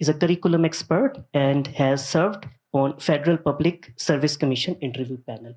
is a curriculum expert and has served on Federal Public Service Commission interview panel.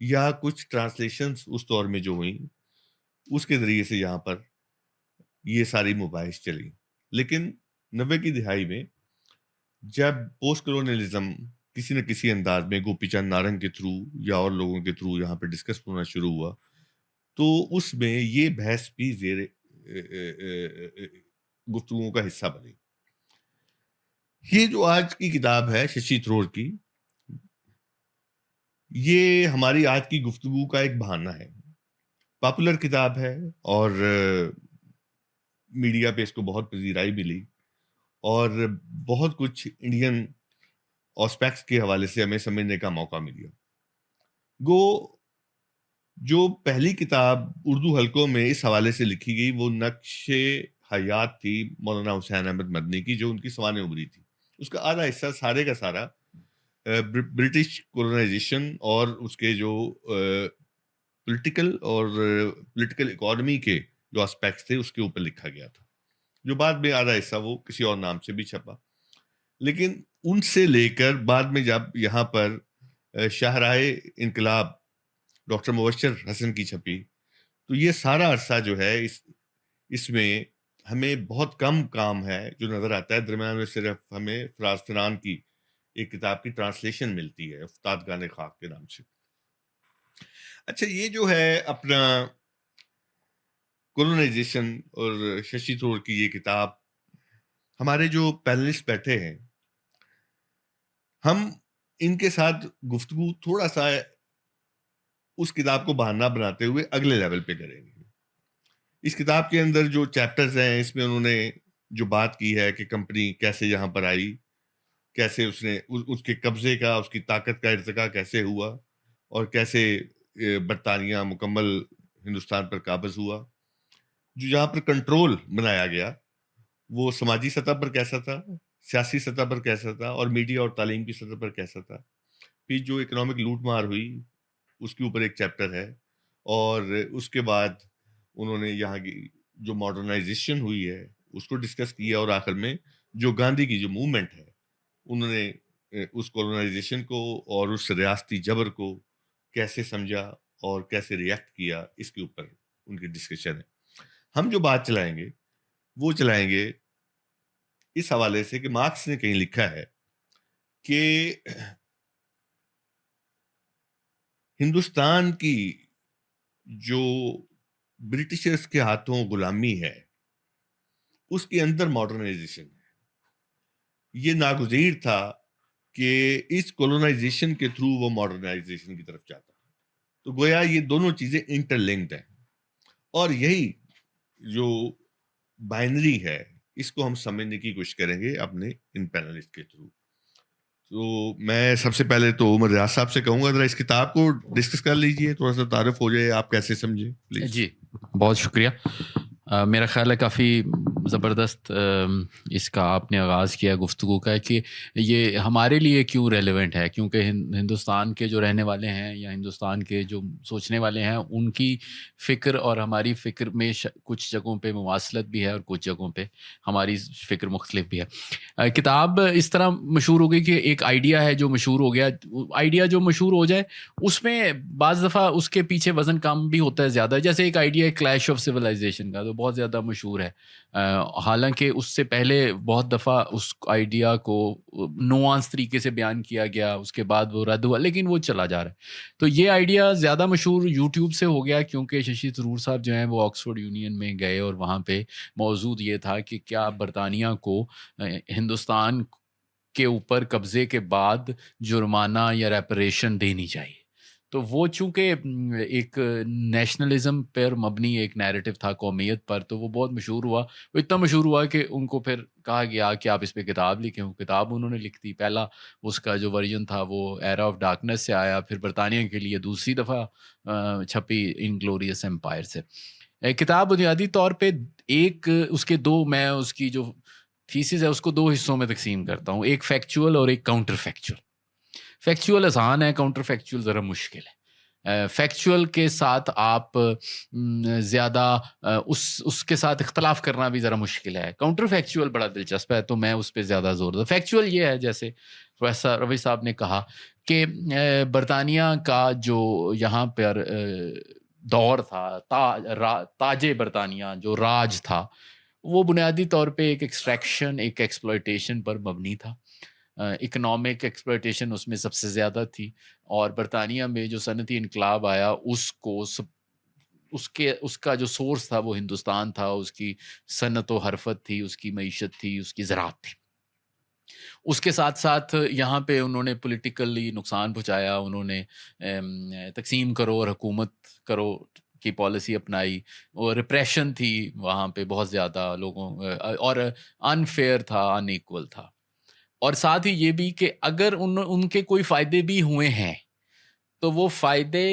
یا کچھ translations اس دور میں جو ہوئیں اس کے ذریعے سے یہاں پر یہ ساری مباحث چلی. لیکن 90 کی دہائی میں جب پوسٹ کلونیلزم کسی نہ کسی انداز میں گوپی چند نارنگ کے تھرو یا اور لوگوں کے تھرو یہاں پہ ڈسکس ہونا شروع ہوا تو اس میں یہ بحث بھی زیر گفتگو کا حصہ بنی. یہ جو آج کی کتاب ہے ششی تھرور کی، یہ ہماری آج کی گفتگو کا ایک بہانہ ہے. پاپولر کتاب ہے اور میڈیا پہ اس کو بہت پذیرائی ملی اور بہت کچھ انڈین آسپیکٹس کے حوالے سے ہمیں سمجھنے کا موقع ملا. گو جو پہلی کتاب اردو حلقوں میں اس حوالے سے لکھی گئی وہ نقش حیات تھی مولانا حسین احمد مدنی کی، جو ان کی سوانح عمری تھی. اس کا آدھا حصہ سارے کا سارا برٹش کولونائزیشن اور اس کے جو پولیٹیکل اکانومی کے جو اسپیکٹس تھے اس کے اوپر لکھا گیا تھا، جو بعد میں آدھا حصہ وہ کسی اور نام سے بھی چھپا. لیکن ان سے لے کر بعد میں جب یہاں پر شاہراہ انقلاب ڈاکٹر مبشر حسن کی چھپی تو یہ سارا عرصہ جو ہے اس میں ہمیں بہت کم کام ہے جو نظر آتا ہے. درمیان میں صرف ہمیں فراز فران کی ایک کتاب کی ٹرانسلیشن ملتی ہے افتادگان خاک کے نام سے. اچھا، یہ جو ہے اپنا کولونائزیشن اور ششی تھرور کی یہ کتاب، ہمارے جو پینلسٹ بیٹھے ہیں ہم ان کے ساتھ گفتگو تھوڑا سا اس کتاب کو بہانہ بناتے ہوئے اگلے لیول پہ کریں گے. اس کتاب کے اندر جو چیپٹرز ہیں اس میں انہوں نے جو بات کی ہے کہ کمپنی کیسے یہاں پر آئی، کیسے اس کے قبضے کا، اس کی طاقت کا ارتقا کیسے ہوا اور کیسے برطانیہ مکمل ہندوستان پر قابض ہوا. جو یہاں پر کنٹرول بنایا گیا وہ سماجی سطح پر کیسا تھا، سیاسی سطح پر کیسا تھا اور میڈیا اور تعلیم کی سطح پر کیسا تھا. پھر جو اکنامک لوٹ مار ہوئی اس کے اوپر ایک چیپٹر ہے، اور اس کے بعد انہوں نے یہاں کی جو ماڈرنائزیشن ہوئی ہے اس کو ڈسکس کیا، اور آخر میں جو گاندھی کی جو موومنٹ ہے انہوں نے اس کولونائزیشن کو اور اس ریاستی جبر کو کیسے سمجھا اور کیسے ریئیکٹ کیا، اس کے اوپر ان کی ڈسکشن ہے. ہم جو بات چلائیں گے وہ چلائیں گے اس حوالے سے کہ مارکس نے کہیں لکھا ہے کہ ہندوستان کی جو برٹشرز کے ہاتھوں غلامی ہے اس کے اندر ماڈرنائزیشن ہے. یہ ناگزیر تھا کہ اس کولونائزیشن کے تھرو وہ ماڈرنائزیشن کی طرف جاتا. تو گویا یہ دونوں چیزیں انٹر لنکڈ ہیں، اور یہی جو بائنری ہے اس کو ہم سمجھنے کی کوشش کریں گے اپنے ان پینلسٹ کے تھرو. تو میں سب سے پہلے تو عمر ریاض صاحب سے کہوں گا ذرا اس کتاب کو ڈسکس کر لیجئے، تھوڑا سا تعارف ہو جائے، آپ کیسے سمجھیں پلیز. جی بہت شکریہ. میرا خیال ہے کافی زبردست اس کا آپ نے آغاز کیا گفتگو کا کہ یہ ہمارے لیے کیوں ریلیونٹ ہے، کیونکہ ہندوستان کے جو رہنے والے ہیں یا ہندوستان کے جو سوچنے والے ہیں ان کی فکر اور ہماری فکر میں کچھ جگہوں پہ مواصلت بھی ہے اور کچھ جگہوں پہ ہماری فکر مختلف بھی ہے. کتاب اس طرح مشہور ہو گئی کہ ایک آئیڈیا ہے جو مشہور ہو گیا. آئیڈیا جو مشہور ہو جائے اس میں بعض دفعہ اس کے پیچھے وزن کم بھی ہوتا ہے زیادہ. جیسے ایک آئیڈیا ہے کلیش آف سویلائزیشن کا، تو بہت زیادہ مشہور ہے، حالانکہ اس سے پہلے بہت دفعہ اس آئیڈیا کو نوانس طریقے سے بیان کیا گیا، اس کے بعد وہ رد ہوا، لیکن وہ چلا جا رہا ہے. تو یہ آئیڈیا زیادہ مشہور یوٹیوب سے ہو گیا کیونکہ ششی تھرور صاحب جو ہیں وہ آکسفورڈ یونین میں گئے اور وہاں پہ موضوع یہ تھا کہ کیا برطانیہ کو ہندوستان کے اوپر قبضے کے بعد جرمانہ یا ریپریشن دینی چاہیے. تو وہ چونکہ ایک نیشنلزم پر مبنی ایک نیریٹو تھا، قومیت پر، تو وہ بہت مشہور ہوا. وہ اتنا مشہور ہوا کہ ان کو پھر کہا گیا کہ آپ اس پہ کتاب لکھیں. وہ کتاب انہوں نے لکھ دی. پہلا اس کا جو ورژن تھا وہ ایرا آف ڈارکنیس سے آیا، پھر برطانیہ کے لیے دوسری دفعہ چھپی انگلوریس ایمپائر سے. کتاب بنیادی طور پہ ایک اس کے دو، میں اس کی جو تھیسس ہے اس کو دو حصوں میں تقسیم کرتا ہوں، ایک فیکچول اور ایک کاؤنٹر فیکچول. فیکچول آسان ہے، کاؤنٹر فیکچول ذرا مشکل ہے. فیکچول کے ساتھ آپ زیادہ اس کے ساتھ اختلاف کرنا بھی ذرا مشکل ہے. کاؤنٹر فیکچول بڑا دلچسپ ہے، تو میں اس پہ زیادہ زور دوں. فیکچول یہ ہے، جیسے پروفیسر روی صاحب نے کہا کہ برطانیہ کا جو یہاں پر دور تھا، تاج برطانیہ جو راج تھا، وہ بنیادی طور پہ ایک ایکسٹریکشن، ایک ایکسپلوئٹیشن پر مبنی تھا. اکنامک ایکسپلوئٹیشن اس میں سب سے زیادہ تھی، اور برطانیہ میں جو صنعتی انقلاب آیا اس کا جو سورس تھا وہ ہندوستان تھا. اس کی صنعت و حرفت تھی، اس کی معیشت تھی، اس کی زراعت تھی. اس کے ساتھ ساتھ یہاں پہ انہوں نے پولیٹیکلی نقصان پہنچایا. انہوں نے تقسیم کرو اور حکومت کرو کی پالیسی اپنائی، اور ریپریشن تھی وہاں پہ بہت زیادہ لوگوں، اور انفیئر تھا، ان ایکول تھا. اور ساتھ ہی یہ بھی کہ اگر ان کے کوئی فائدے بھی ہوئے ہیں تو وہ فائدے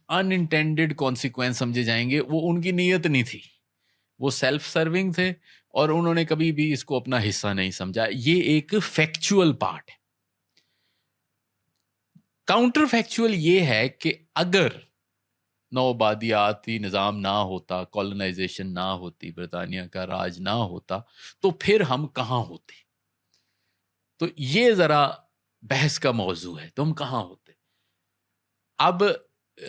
ان انٹینڈڈ کانسیکوینس سمجھے جائیں گے. وہ ان کی نیت نہیں تھی، وہ سیلف سرونگ تھے، اور انہوں نے کبھی بھی اس کو اپنا حصہ نہیں سمجھا. یہ ایک فیکچول پارٹ ہے. کاؤنٹر فیکچول یہ ہے کہ اگر نوآبادیاتی نظام نہ ہوتا، کولونائزیشن نہ ہوتی، برطانیہ کا راج نہ ہوتا، تو پھر ہم کہاں ہوتے؟ تو یہ ذرا بحث کا موضوع ہے، تو ہم کہاں ہوتے؟ اب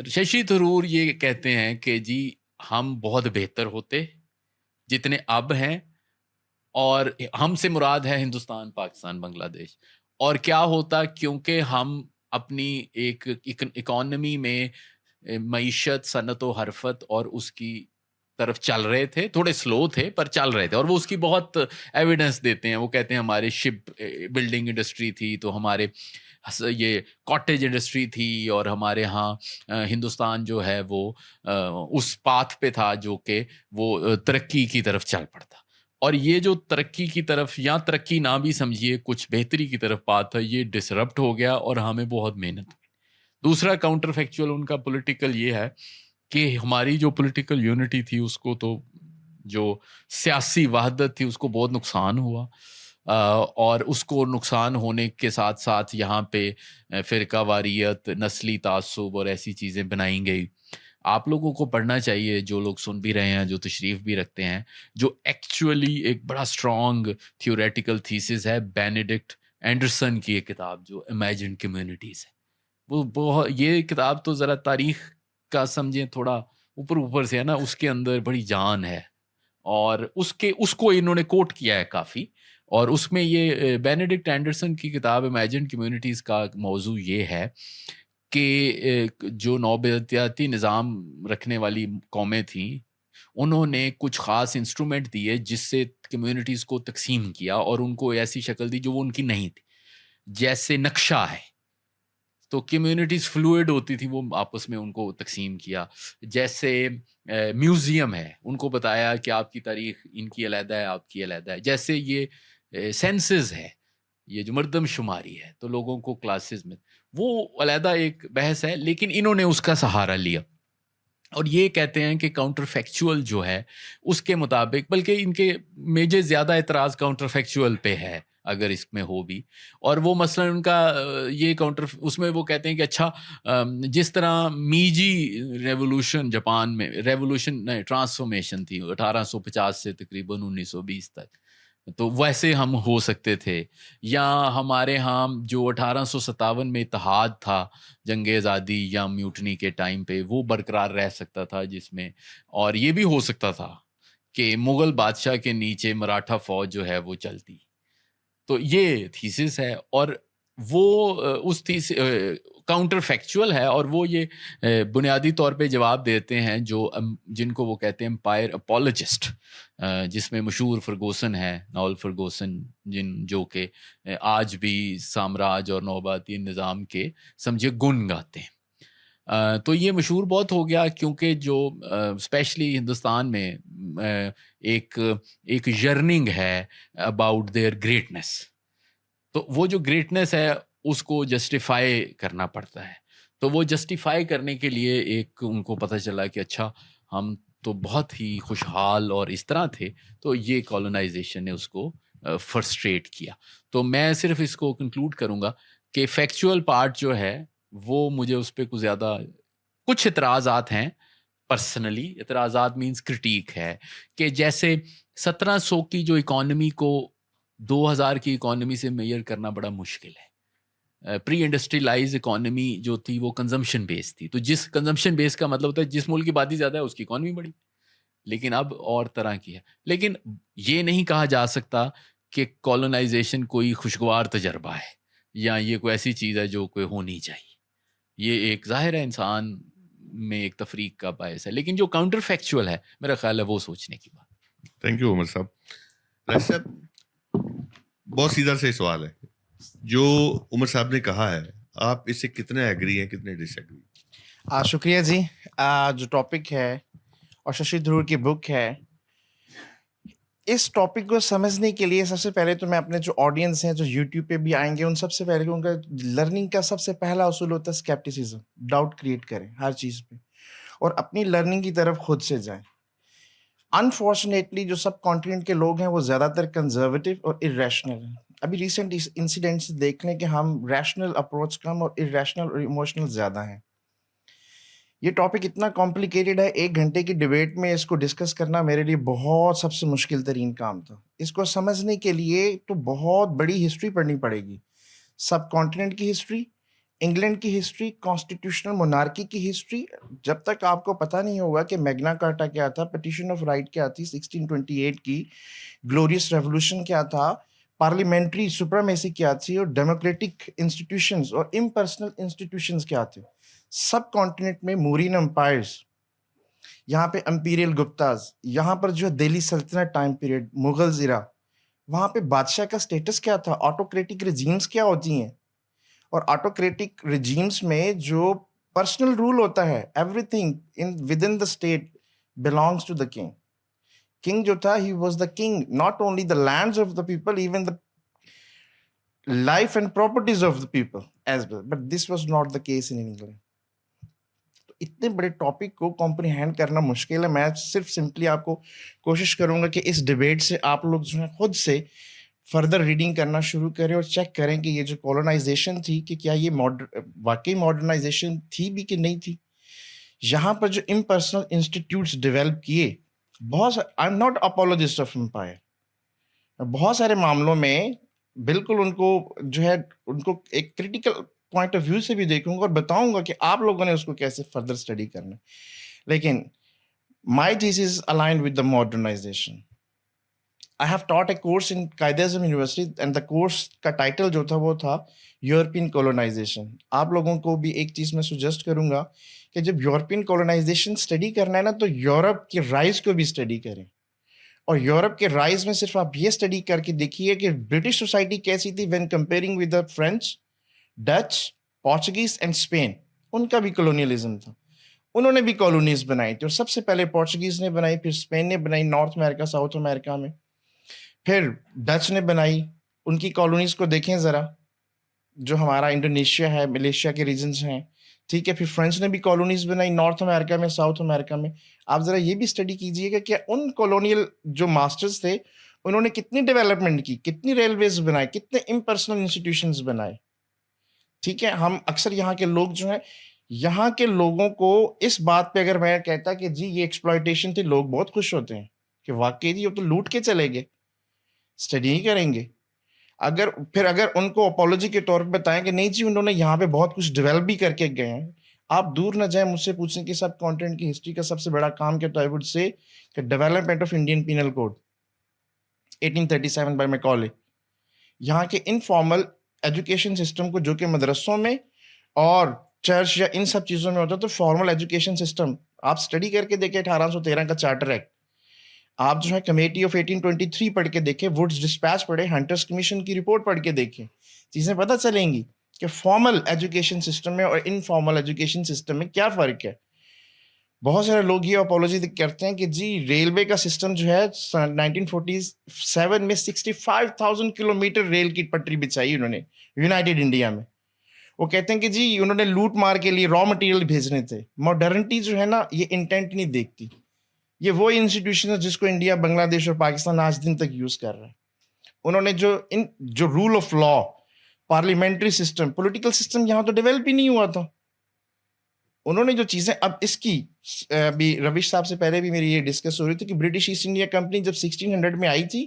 ششی تھرور یہ کہتے ہیں کہ جی ہم بہت بہتر ہوتے جتنے اب ہیں، اور ہم سے مراد ہے ہندوستان، پاکستان، بنگلہ دیش. اور کیا ہوتا؟ کیونکہ ہم اپنی ایک اکانومی میں معیشت، صنعت و حرفت اور اس کی طرف چل رہے تھے. تھوڑے سلو تھے پر چل رہے تھے، اور وہ اس کی بہت ایویڈنس دیتے ہیں. وہ کہتے ہیں ہمارے شپ بلڈنگ انڈسٹری تھی، تو ہمارے یہ کاٹیج انڈسٹری تھی، اور ہمارے ہاں ہندوستان جو ہے وہ اس پاتھ پہ تھا جو کہ وہ ترقی کی طرف چل پڑتا. اور یہ جو ترقی کی طرف، یا ترقی نہ بھی سمجھیے، کچھ بہتری کی طرف پاتھ تھا، یہ ڈسرپٹ ہو گیا اور ہمیں بہت محنت ہوئی. دوسرا کاؤنٹر فیکچول ان کا پولیٹیکل یہ ہے کہ ہماری جو پولیٹیکل یونٹی تھی، اس کو تو جو سیاسی وحدت تھی اس کو بہت نقصان ہوا. اور اس کو نقصان ہونے کے ساتھ ساتھ یہاں پہ فرقہ واریت، نسلی تعصب اور ایسی چیزیں بنائی گئی. آپ لوگوں کو پڑھنا چاہیے، جو لوگ سن بھی رہے ہیں، جو تشریف بھی رکھتے ہیں، جو ایکچولی ایک بڑا اسٹرانگ تھیوریٹیکل تھیسس ہے. بینیڈکٹ اینڈرسن کی ایک کتاب جو امیجنڈ کمیونٹیز ہے، وہ بہت، یہ کتاب تو ذرا تاریخ کا سمجھیں تھوڑا اوپر سے ہے نا، اس کے اندر بڑی جان ہے. اور اس کو انہوں نے کوٹ کیا ہے کافی. اور اس میں یہ بینیڈکٹ اینڈرسن کی کتاب امیجنڈ کمیونٹیز کا موضوع یہ ہے کہ جو نوآبادیاتی نظام رکھنے والی قومیں تھیں، انہوں نے کچھ خاص انسٹرومنٹ دیے جس سے کمیونٹیز کو تقسیم کیا، اور ان کو ایسی شکل دی جو وہ ان کی نہیں تھی. جیسے نقشہ ہے تو کمیونٹیز فلوئڈ ہوتی تھی، وہ آپس میں ان کو تقسیم کیا. جیسے میوزیم ہے، ان کو بتایا کہ آپ کی تاریخ ان کی علیحدہ ہے، آپ کی علیحدہ ہے. جیسے یہ سینسز ہے، یہ جو مردم شماری ہے، تو لوگوں کو کلاسز میں، وہ علیحدہ ایک بحث ہے، لیکن انہوں نے اس کا سہارا لیا. اور یہ کہتے ہیں کہ کاؤنٹر فیکچول جو ہے اس کے مطابق، بلکہ ان کے میجر زیادہ اعتراض کاؤنٹر فیکچول پہ ہے اگر اس میں ہو بھی. اور وہ مثلا ان کا یہ کاؤنٹر، اس میں وہ کہتے ہیں کہ اچھا جس طرح میجی ریولوشن جاپان میں، ریولوشن ٹرانسفارمیشن تھی 1850 سے تقریباً 1920 تک، تو ویسے ہم ہو سکتے تھے. یا ہمارے ہاں جو 1857 میں اتحاد تھا جنگ آزادی یا میوٹنی کے ٹائم پہ، وہ برقرار رہ سکتا تھا جس میں، اور یہ بھی ہو سکتا تھا کہ مغل بادشاہ کے نیچے مراٹھا فوج جو ہے وہ چلتی. تو یہ تھیسس ہے، اور وہ اس کاؤنٹر فیکچول ہے. اور وہ یہ بنیادی طور پہ جواب دیتے ہیں جو جن کو وہ کہتے ہیں امپائر اپولوجسٹ، جس میں مشہور فرگوسن ہے، ناول فرگوسن، جو کہ آج بھی سامراج اور نوآبادی نظام کے سمجھے گن گاتے ہیں. تو یہ مشہور بہت ہو گیا کیونکہ جو اسپیشلی ہندوستان میں ایک یرننگ ہے اباؤٹ دیئر گریٹنس. تو وہ جو گریٹنس ہے اس کو جسٹیفائی کرنا پڑتا ہے. تو وہ جسٹیفائی کرنے کے لیے ایک ان کو پتہ چلا کہ اچھا ہم تو بہت ہی خوشحال اور اس طرح تھے، تو یہ کالونائزیشن نے اس کو فرسٹریٹ کیا. تو میں صرف اس کو کنکلوڈ کروں گا کہ فیکچول پارٹ جو ہے وہ مجھے اس پہ کچھ زیادہ کچھ اعتراضات ہیں پرسنلی. اعتراضات مینس کرٹیک ہے کہ جیسے 1700 کی جو اکانومی کو 2000 کی اکانومی سے میئر کرنا بڑا مشکل ہے. پری انڈسٹریلائز اکانومی جو تھی وہ کنزمپشن بیس تھی, تو جس کنزمپشن بیس کا مطلب ہوتا ہے جس ملک کی آبادی زیادہ ہے اس کی اکانومی بڑی, لیکن اب اور طرح کی ہے. لیکن یہ نہیں کہا جا سکتا کہ کالونائزیشن کوئی خوشگوار تجربہ ہے یا یہ کوئی ایسی چیز ہے جو کوئی ہونی چاہیے. یہ ایک ظاہر ہے انسان میں ایک تفریق کا باعث ہے, لیکن جو کاؤنٹر فیکچوئل ہے میرا خیال ہے وہ سوچنے کی بات. تھینک یو عمر صاحب. راش صاحب, بہت سیدھا سے سوال ہے, جو عمر صاحب نے کہا ہے آپ اس سے کتنے ایگری ہیں کتنے ڈس ایگری؟ شکریہ جی. جو ٹاپک ہے اور ششی تھرور کی بک ہے, اس ٹاپک کو سمجھنے کے لیے سب سے پہلے تو میں اپنے جو آڈینس ہیں جو یوٹیوب پہ بھی آئیں گے ان سب سے پہلے ان کا لرننگ کا سب سے پہلا اصول ہوتا ہے اسکیپٹیسزم. ڈاؤٹ کریٹ کریں ہر چیز پہ اور اپنی لرننگ کی طرف خود سے جائیں. انفارچونیٹلی جو سب کانٹیننٹ کے لوگ ہیں وہ زیادہ تر کنزرویٹو اور ارریشنل ہیں. ابھی ریسنٹ انسیڈنٹس دیکھ لیں کہ ہم ریشنل اپروچ کم اور ارریشنل اور ایموشنل زیادہ ہیں. یہ ٹاپک اتنا کمپلیکیٹڈ ہے, 1 گھنٹے کی ڈبیٹ میں اس کو ڈسکس کرنا میرے لیے بہت سب سے مشکل ترین کام تھا. اس کو سمجھنے کے لیے تو بہت بڑی ہسٹری پڑھنی پڑے گی, سب کانٹیننٹ کی ہسٹری, انگلینڈ کی ہسٹری, کانسٹیٹیوشنل مونارکی کی ہسٹری. جب تک آپ کو پتہ نہیں ہوگا کہ میگنا کارٹا کیا تھا, پٹیشن آف رائٹ کیا تھی 1628 کی, گلوریس ریولوشن کیا تھا, پارلیمنٹری سپریمیسی کیا تھی, اور ڈیموکریٹک انسٹیٹیوشنز اور امپرسنل انسٹیٹیوشنز کیا تھے. سب کانٹیننٹ میں مورین امپائرز, یہاں پہ امپیریل گپتاز, یہاں پر جو دہلی سلطنت ٹائم پیریڈ, مغلز ایرا, وہاں پہ بادشاہ کا سٹیٹس کیا تھا, آٹوکریٹک ریجیمز کیا ہوتی ہیں, اور آٹوکریٹک ریجیمز میں جو پرسنل رول ہوتا ہے, everything within the state belongs to the king. King جو تھا, he was the king not only the lands of the people, even the life and properties of the people as well, but this was not the case in England. اتنے بڑے topic کو comprehend کرنا مشکل ہے. میں صرف simply آپ کو کوشش کروں گا کہ اس ڈبیٹ سے آپ لوگ جو ہے خود سے فردر ریڈنگ کرنا شروع کریں اور چیک کریں کہ یہ جو کولونائزیشن تھی کہ کیا یہ واقعی ماڈرنائزیشن تھی بھی کہ نہیں تھی. یہاں پر جو امپرسنل انسٹیٹیوٹس ڈیولپ کیے, بہت I am not apologist of empire, بہت سارے معاملوں میں بالکل ان کو جو ہے ان کو ایک کریٹیکل پوائنٹ آف ویو سے بھی دیکھوں گا اور بتاؤں گا کہ آپ لوگوں نے اس کو کیسے فردر اسٹڈی کرنا. لیکن my thesis aligned with the modernisation. I have taught a course in Quaid Azam University and the course کا ٹائٹل جو تھا وہ تھا یورپین کولونائزیشن. آپ لوگوں کو بھی ایک چیز میں سجیسٹ کروں گا کہ جب یورپین کولونائزیشن اسٹڈی کرنا ہے نا, تو یورپ کے رائز کو بھی اسٹڈی کریں. اور یورپ کے رائز میں صرف آپ یہ اسٹڈی کر کے دیکھیے کہ برٹش سوسائٹی کیسی تھی when comparing with the French, Dutch, Portuguese and Spain. ان کا بھی کولونیلزم تھا, انہوں نے بھی کالونیز بنائی تھی, اور سب سے پہلے پورچوگیز نے بنائی, پھر اسپین نے بنائی نارتھ امریکہ ساؤتھ امریکہ میں, پھر ڈچ نے بنائی. ان کی کالونیز کو دیکھیں ذرا, جو ہمارا انڈونیشیا ہے, ملیشیا کے ریجنز ہیں, ٹھیک ہے. پھر فرینچ نے بھی کالونیز بنائی نارتھ امریکہ میں, ساؤتھ امریکہ میں. آپ ذرا یہ بھی اسٹڈی کیجیے گا کہ ان کالونیل جو ماسٹرز تھے انہوں نے کتنی ڈیولپمنٹ کی, کتنی ریلویز بنائے, کتنے امپرسنل انسٹیٹیوشنز بنائے. ٹھیک ہے, ہم اکثر یہاں کے لوگ جو ہیں, یہاں کے لوگوں کو اس بات پہ اگر میں کہتا کہ جی یہ ایکسپلائٹیشن تھی, لوگ بہت خوش ہوتے ہیں کہ واقعی جی وہ تو لوٹ کے چلے گئے, اسٹڈی نہیں کریں گے. اگر ان کو اپولوجی کے طور پہ بتائیں کہ نہیں جی انہوں نے یہاں پہ بہت کچھ ڈیولپ بھی کر کے گئے ہیں, آپ دور نہ جائیں مجھ سے پوچھیں کہ سب کانٹیننٹ کی ہسٹری کا سب سے بڑا کام کیا, تو آئی وڈ سے کہ development of Indian penal code 1837 by Macaulay. یہاں کے انفارمل ایجوکیشن سسٹم کو, جو کہ مدرسوں میں اور چرچ یا ان سب چیزوں میں ہوتا ہے, تو فارمل ایجوکیشن سسٹم آپ اسٹڈی کر کے دیکھیں. 1813 کا چارٹر ایکٹ, آپ جو ہے کمیٹی آف 1823 پڑھ کے دیکھیں, ووڈز ڈسپیچ پڑھیں, ہنٹرس کمیشن کی رپورٹ پڑھ کے دیکھیں, چیزیں پتہ چلیں گی کہ فارمل ایجوکیشن سسٹم میں اور انفارمل ایجوکیشن سسٹم میں کیا فرق ہے. بہت سارے لوگ یہ اپولوجی کرتے ہیں کہ جی ریلوے کا سسٹم جو ہے 1947 میں 65,000 کلومیٹر ریل کی پٹری بچائی انہوں نے یونائٹیڈ انڈیا میں. وہ کہتے ہیں کہ جی انہوں نے لوٹ مار کے لیے را مٹیریل بھیجنے تھے. ماڈرنٹی جو ہے نا, یہ انٹینٹ نہیں دیکھتی. یہ وہ انسٹیٹیوشن ہے جس کو انڈیا, بنگلہ دیش اور پاکستان آج دن تک یوز کر رہا ہے. انہوں نے جو rule of law, parliamentary system, political system یہاں تو ڈیولپ ہی نہیں ہوا تھا. انہوں نے جو چیزیں اب اس کی ابھی روش صاحب سے پہلے بھی میری یہ ڈسکس ہو رہی تھی کہ برٹش ایسٹ انڈیا کمپنی جب 1600 میں آئی تھی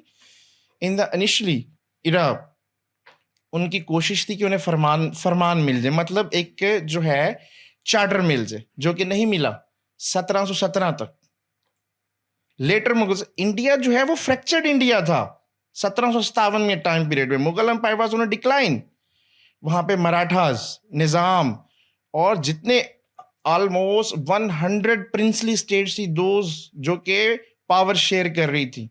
ان دا انیشلی ایرا ان کی کوشش تھی کہ انہیں فرمان مل جائے, مطلب ایک جو ہے چارٹر مل جائے, جو کہ نہیں ملا 1717 تک. لیٹر انڈیا جو ہے وہ فریکچرڈ انڈیا تھا 1757 میں ٹائم پیریڈ میں. Mughal empire was on a decline. وہاں پہ مراٹھاز نظام اور جتنے آلموسٹ 100 پرنسلی اسٹیٹس تھی دوز جو کہ پاور شیئر کر رہی تھی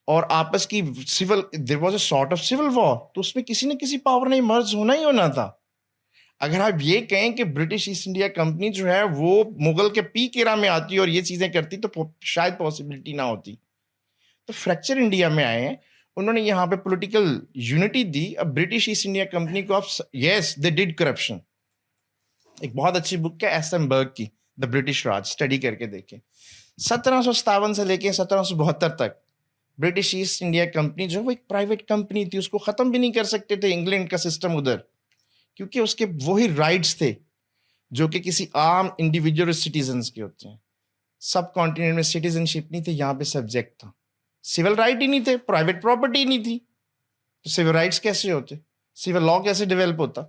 اور آپس کی so there was a sort of civil war. تو اس میں کسی نہ کسی پاور نے مرج ہونا ہی ہونا تھا. اگر آپ یہ کہیں کہ برٹش ایسٹ انڈیا کمپنی جو ہے وہ مغل کے پیک ایرا میں آتی اور یہ چیزیں کرتی تو شاید پاسبلٹی نہ ہوتی. تو فریکچر انڈیا میں آئے ہیں, انہوں نے یہاں پہ پولیٹیکل یونٹی دی. اب برٹش ایسٹ انڈیا کمپنی کو یس دے ڈیڈ کرپشن. ایک بہت اچھی بک ہے ایسم برگ کی دا برٹش راج, اسٹڈی کر کے دیکھیں. 1757 سے لے کے 1772 تک برٹش ایسٹ انڈیا کمپنی جو وہ ایک پرائیویٹ کمپنی تھی, اس کو ختم بھی نہیں کر سکتے تھے انگلینڈ کا سسٹم ادھر, کیونکہ اس کے وہی رائٹس تھے جو کہ کسی عام انڈیویجول سٹیزنس کے ہوتے ہیں. سب کانٹیننٹ میں سٹیزن شپ نہیں تھی, یہاں پہ سبجیکٹ تھا. سول رائٹ ہی نہیں تھے, پرائیویٹ پراپرٹی نہیں تھی, تو سول رائٹس کیسے ہوتے, سول لا کیسے ڈیولپ ہوتا.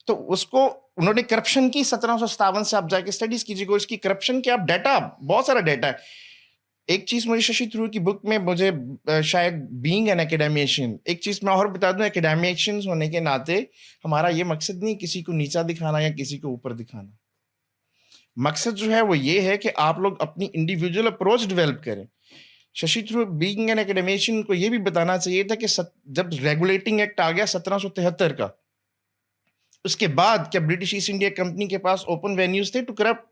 تو اس کو انہوں نے کرپشن کی 1757 سے آپ جا کے اسٹڈیز کیجیے گا. اس کی کرپشن کے آپ ڈیٹا, بہت سارا ڈیٹا ہے. ایک چیز مجھے ششی تھرور کی بک میں مجھے شاید بینگ این اکیڈیمشین, ایک چیز میں اور بتا دوں, اکیڈیمشینز ہونے کے ناطے ہمارا یہ مقصد نہیں کسی کو نیچا دکھانا یا کسی کو اوپر دکھانا. مقصد جو ہے وہ یہ ہے کہ آپ لوگ اپنی انڈیویجول اپروچ ڈیولپ کریں. ششی تھرور بینگ این اکیڈیمشین کو یہ بھی بتانا چاہیے تھا کہ جب ریگولیٹنگ ایکٹ آ گیا 1773 کا, اس کے بعد کیا برٹش ایسٹ انڈیا کمپنی کے پاس اوپن وینیوز تھے ٹو کرپٹ,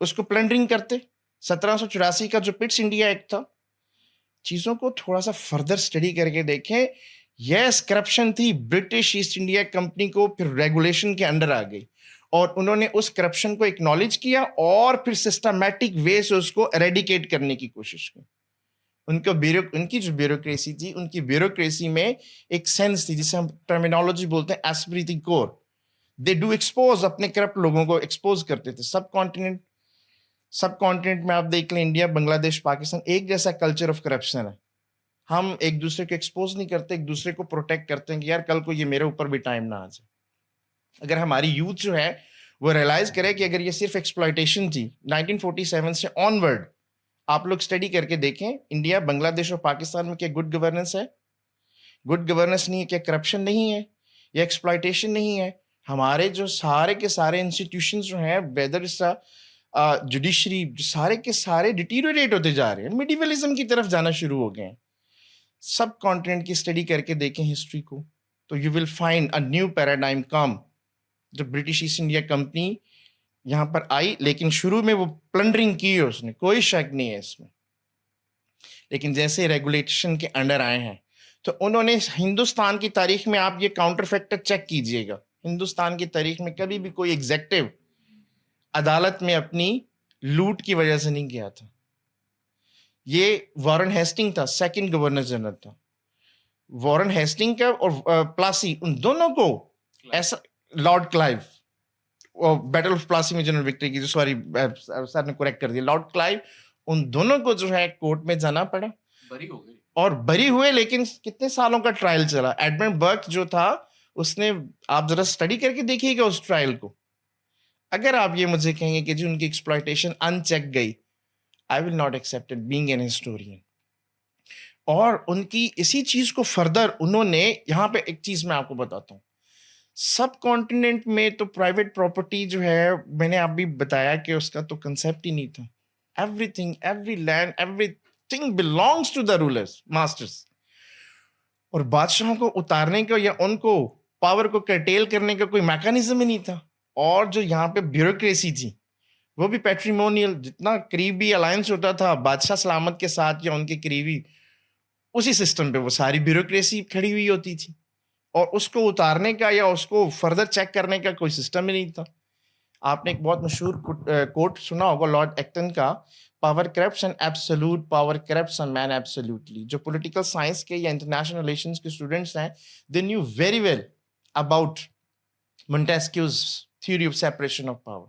اس کو پلنڈرنگ کرتے. 1784 کا جو پٹس انڈیا ایکٹ تھا, چیزوں کو تھوڑا سا فردر اسٹڈی کر کے دیکھیں. یس کرپشن تھی, برٹش ایسٹ انڈیا کمپنی کو پھر ریگولیشن کے انڈر آ گئی اور انہوں نے اس کرپشن کو اکنالج کیا اور پھر سسٹمیٹک وے سے اس کو ایریڈیکیٹ کرنے کی کوشش کی. ان کی جو بیوروکریسی تھی, ان کی بیوروکریسی میں ایک سینس تھی جسے ہم ٹرمینالوجی بولتے ہیں ایسپری دی کور. دے ڈو ایکسپوز, اپنے کرپٹ لوگوں کو ایکسپوز کرتے تھے. سب کانٹیننٹ میں آپ دیکھ لیں, انڈیا, بنگلہ دیش, پاکستان, ایک جیسا کلچر آف کرپشن ہے. ہم ایک دوسرے کو ایکسپوز نہیں کرتے, ایک دوسرے کو پروٹیکٹ کرتے ہیں کہ یار کل کو یہ میرے اوپر بھی ٹائم نہ آ جائے. اگر ہماری یوتھ جو ہے وہ ریئلائز کرے کہ اگر یہ صرف ایکسپلائٹیشن تھی 1947 سے آن ورڈ, آپ لوگ اسٹڈی کر کے دیکھیں انڈیا, بنگلہ دیش اور پاکستان میں کیا گڈ گورننس ہے, گڈ گورننس نہیں ہے, کیا کرپشن نہیں ہے, یا ایکسپلائٹیشن نہیں ہے. ہمارے جو سارے کے سارے انسٹیٹیوشنز جو ہیں, ویدر اس جوڈیشری, سارے کے سارے ڈیٹیریٹ ہوتے جا رہے ہیں, میڈیولزم کی طرف جانا شروع ہو گئے ہیں. سب کانٹیننٹ کی اسٹڈی کر کے دیکھیں ہسٹری کو, تو you will find a new paradigm come. جب برٹش ایسٹ انڈیا کمپنی یہاں پر آئی, لیکن شروع میں وہ پلنڈرنگ کی ہے اس نے, کوئی شک نہیں ہے اس میں, لیکن جیسے ریگولیشن کے انڈر آئے ہیں تو انہوں نے ہندوستان کی تاریخ میں, آپ یہ کاؤنٹر فیکٹر چیک کیجئے گا, ہندوستان کی تاریخ میں کبھی بھی کوئی ایگزیکٹو عدالت میں اپنی لوٹ کی وجہ سے نہیں گیا تھا. یہ وارن ہیسٹنگ تھا, سیکنڈ گورنر جنرل تھا. وارن ہیسٹنگ کا اور پلاسی, ان دونوں کو ایسا, lord Clive, battle of Plassey میں جنرل وکٹری کی, سوری سر نے کریکٹ کر دیا, لارڈ کلائیو, ان دونوں کو جو ہے کورٹ میں جانا پڑا, بری ہو گئی اور بری ہوئے, لیکن کتنے سالوں کا ٹرائل چلا. ایڈمنڈ برک جو تھا اس نے, آپ ذرا اسٹڈی کر کے دیکھیے گا اس ٹرائل کو. اگر آپ یہ مجھے کہیں گے کہ جی ان کی ایکسپلائٹیشن ان چیک گئی, I will not accept it being an historian. اور ان کی اسی چیز کو فردر انہوں نے یہاں پہ, ایک چیز میں آپ کو بتاتا ہوں, سب کانٹیننٹ میں تو پرائیویٹ پراپرٹی جو ہے, میں نے آپ بھی بتایا کہ اس کا تو کنسیپٹ ہی نہیں تھا. Everything, every land, everything belongs to the rulers, masters. اور بادشاہوں کو اتارنے کا یا ان کو پاور کو کرٹیل کرنے کا کوئی میکانزم ہی نہیں تھا. اور جو یہاں پہ بیوروکریسی تھی وہ بھی پیٹریمونیل, جتنا قریبی الائنس ہوتا تھا بادشاہ سلامت کے ساتھ یا ان کے قریبی, اسی سسٹم پہ وہ ساری بیوروکریسی کھڑی ہوئی ہوتی تھی. اور اس کو اتارنے کا یا اس کو فردر چیک کرنے کا کوئی سسٹم ہی نہیں تھا. آپ نے ایک بہت مشہور کوٹ سنا ہوگا لارڈ ایکٹن کا, power corrupts and absolute power corrupts a man absolutely. جو پولیٹیکل سائنس کے یا انٹرنیشنل ریلیشنز کے اسٹوڈنٹس ہیں, they knew very well about Montesquieu's theory of separation of power.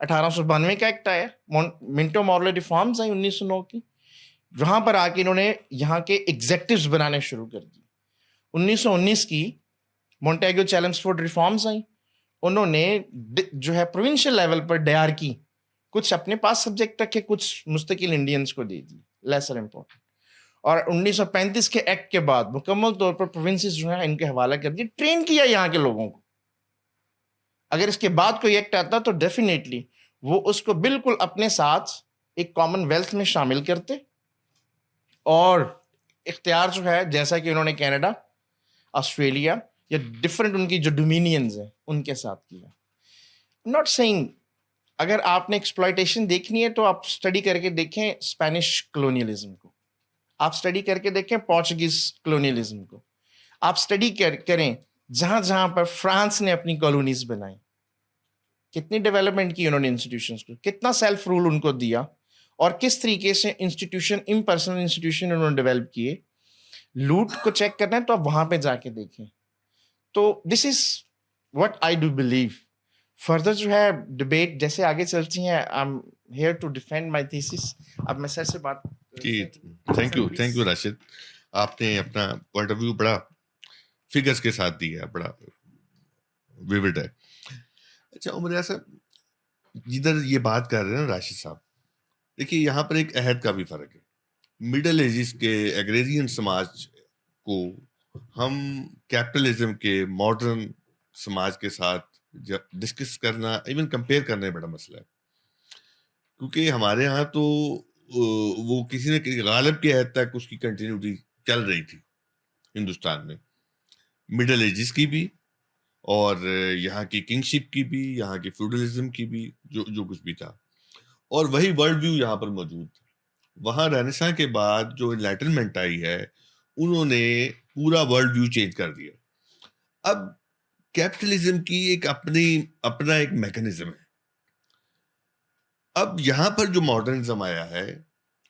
1892 کا ایکٹ آیا, منٹو مورلے ریفارمز آئی 1909 کی, وہاں پر آ کے انہوں نے یہاں کے ایگزیکٹوز بنانے شروع کر دی. 1919 کی مونٹیگو چیلمسفورڈ ریفارمز آئیں, انہوں نے جو ہے پروونشل لیول پر ڈیارکی کچھ اپنے پاس سبجیکٹ رکھے, کچھ مستقل انڈینز کو دے دی, لیسر امپورٹنٹ. اور 1935 کے ایکٹ کے بعد مکمل طور پر پروونسز جو ہیں ان کے حوالہ کر دی, ٹرین کیا یہاں کے لوگوں کو. اگر اس کے بعد کوئی ایکٹ آتا تو ڈیفینیٹلی وہ اس کو بالکل اپنے ساتھ ایک کامن ویلتھ میں شامل کرتے, اور اختیار جو ہے جیسا کہ انہوں نے کینیڈا, آسٹریلیا یا ڈفرینٹ ان کی جو ڈومینینز ہیں ان کے ساتھ کیا. ناٹ سیئنگ اگر آپ نے ایکسپلائٹیشن دیکھنی ہے تو آپ اسٹڈی کر کے دیکھیں اسپینش کلونیلزم کو, آپ اسٹڈی کر کے دیکھیں پورچوگیز کلونیلزم کو, آپ اسٹڈی کریں جہاں جہاں پر فرانس نے اپنی کالونیز بنائی, کتنی ڈیولپمنٹ کی انہوں نے انسٹیٹیوشنس کو, کتنا سیلف رول ان کو دیا, اور کس طریقے سے انسٹیٹیوشن امپرسنل انسٹیٹیوشن انہوں نے ڈیولپ کیے. لوٹ کو چیک کرنا ہے تو آپ وہاں پہ جا کے دیکھیں. تو this is what I do believe. Further جو ہے ڈبیٹ جیسے آگے چلتی ہیں, I am here to defend my thesis. اب میں سر سے بات. جی تھینک یو راشد, آپ نے اپنا پوائنٹ آف ویو بڑا فگرز کے ساتھ دیا, بڑا ویوڈ ہے. اچھا عمر ریاض صاحب, جدھر یہ بات کر رہے ہیں نا راشد صاحب, دیکھیے یہاں پر ایک عہد کا بھی فرق ہے. مڈل ایجز کے ایگریرین سماج کو ہم کیپٹلزم کے ماڈرن سماج کے ساتھ ڈسکس کرنا, ایون کمپیئر کرنا بڑا مسئلہ ہے, کیونکہ ہمارے ہاں تو وہ کسی نہ غالب کے عہد تک اس کی کنٹینیوٹی چل رہی تھی ہندوستان میں, مڈل ایجز کی بھی اور یہاں کی کنگشپ کی بھی, یہاں کی فیوڈلزم کی بھی, جو کچھ بھی تھا, اور وہی ورلڈ ویو یہاں پر موجود تھا. وہاں رینیساں کے بعد جو انلائٹنمنٹ آئی ہے انہوں نے پورا ورلڈ ویو چینج کر دیا. اب کیپٹلزم کی ایک اپنا ایک میکنزم ہے. اب یہاں پر جو ماڈرنزم آیا ہے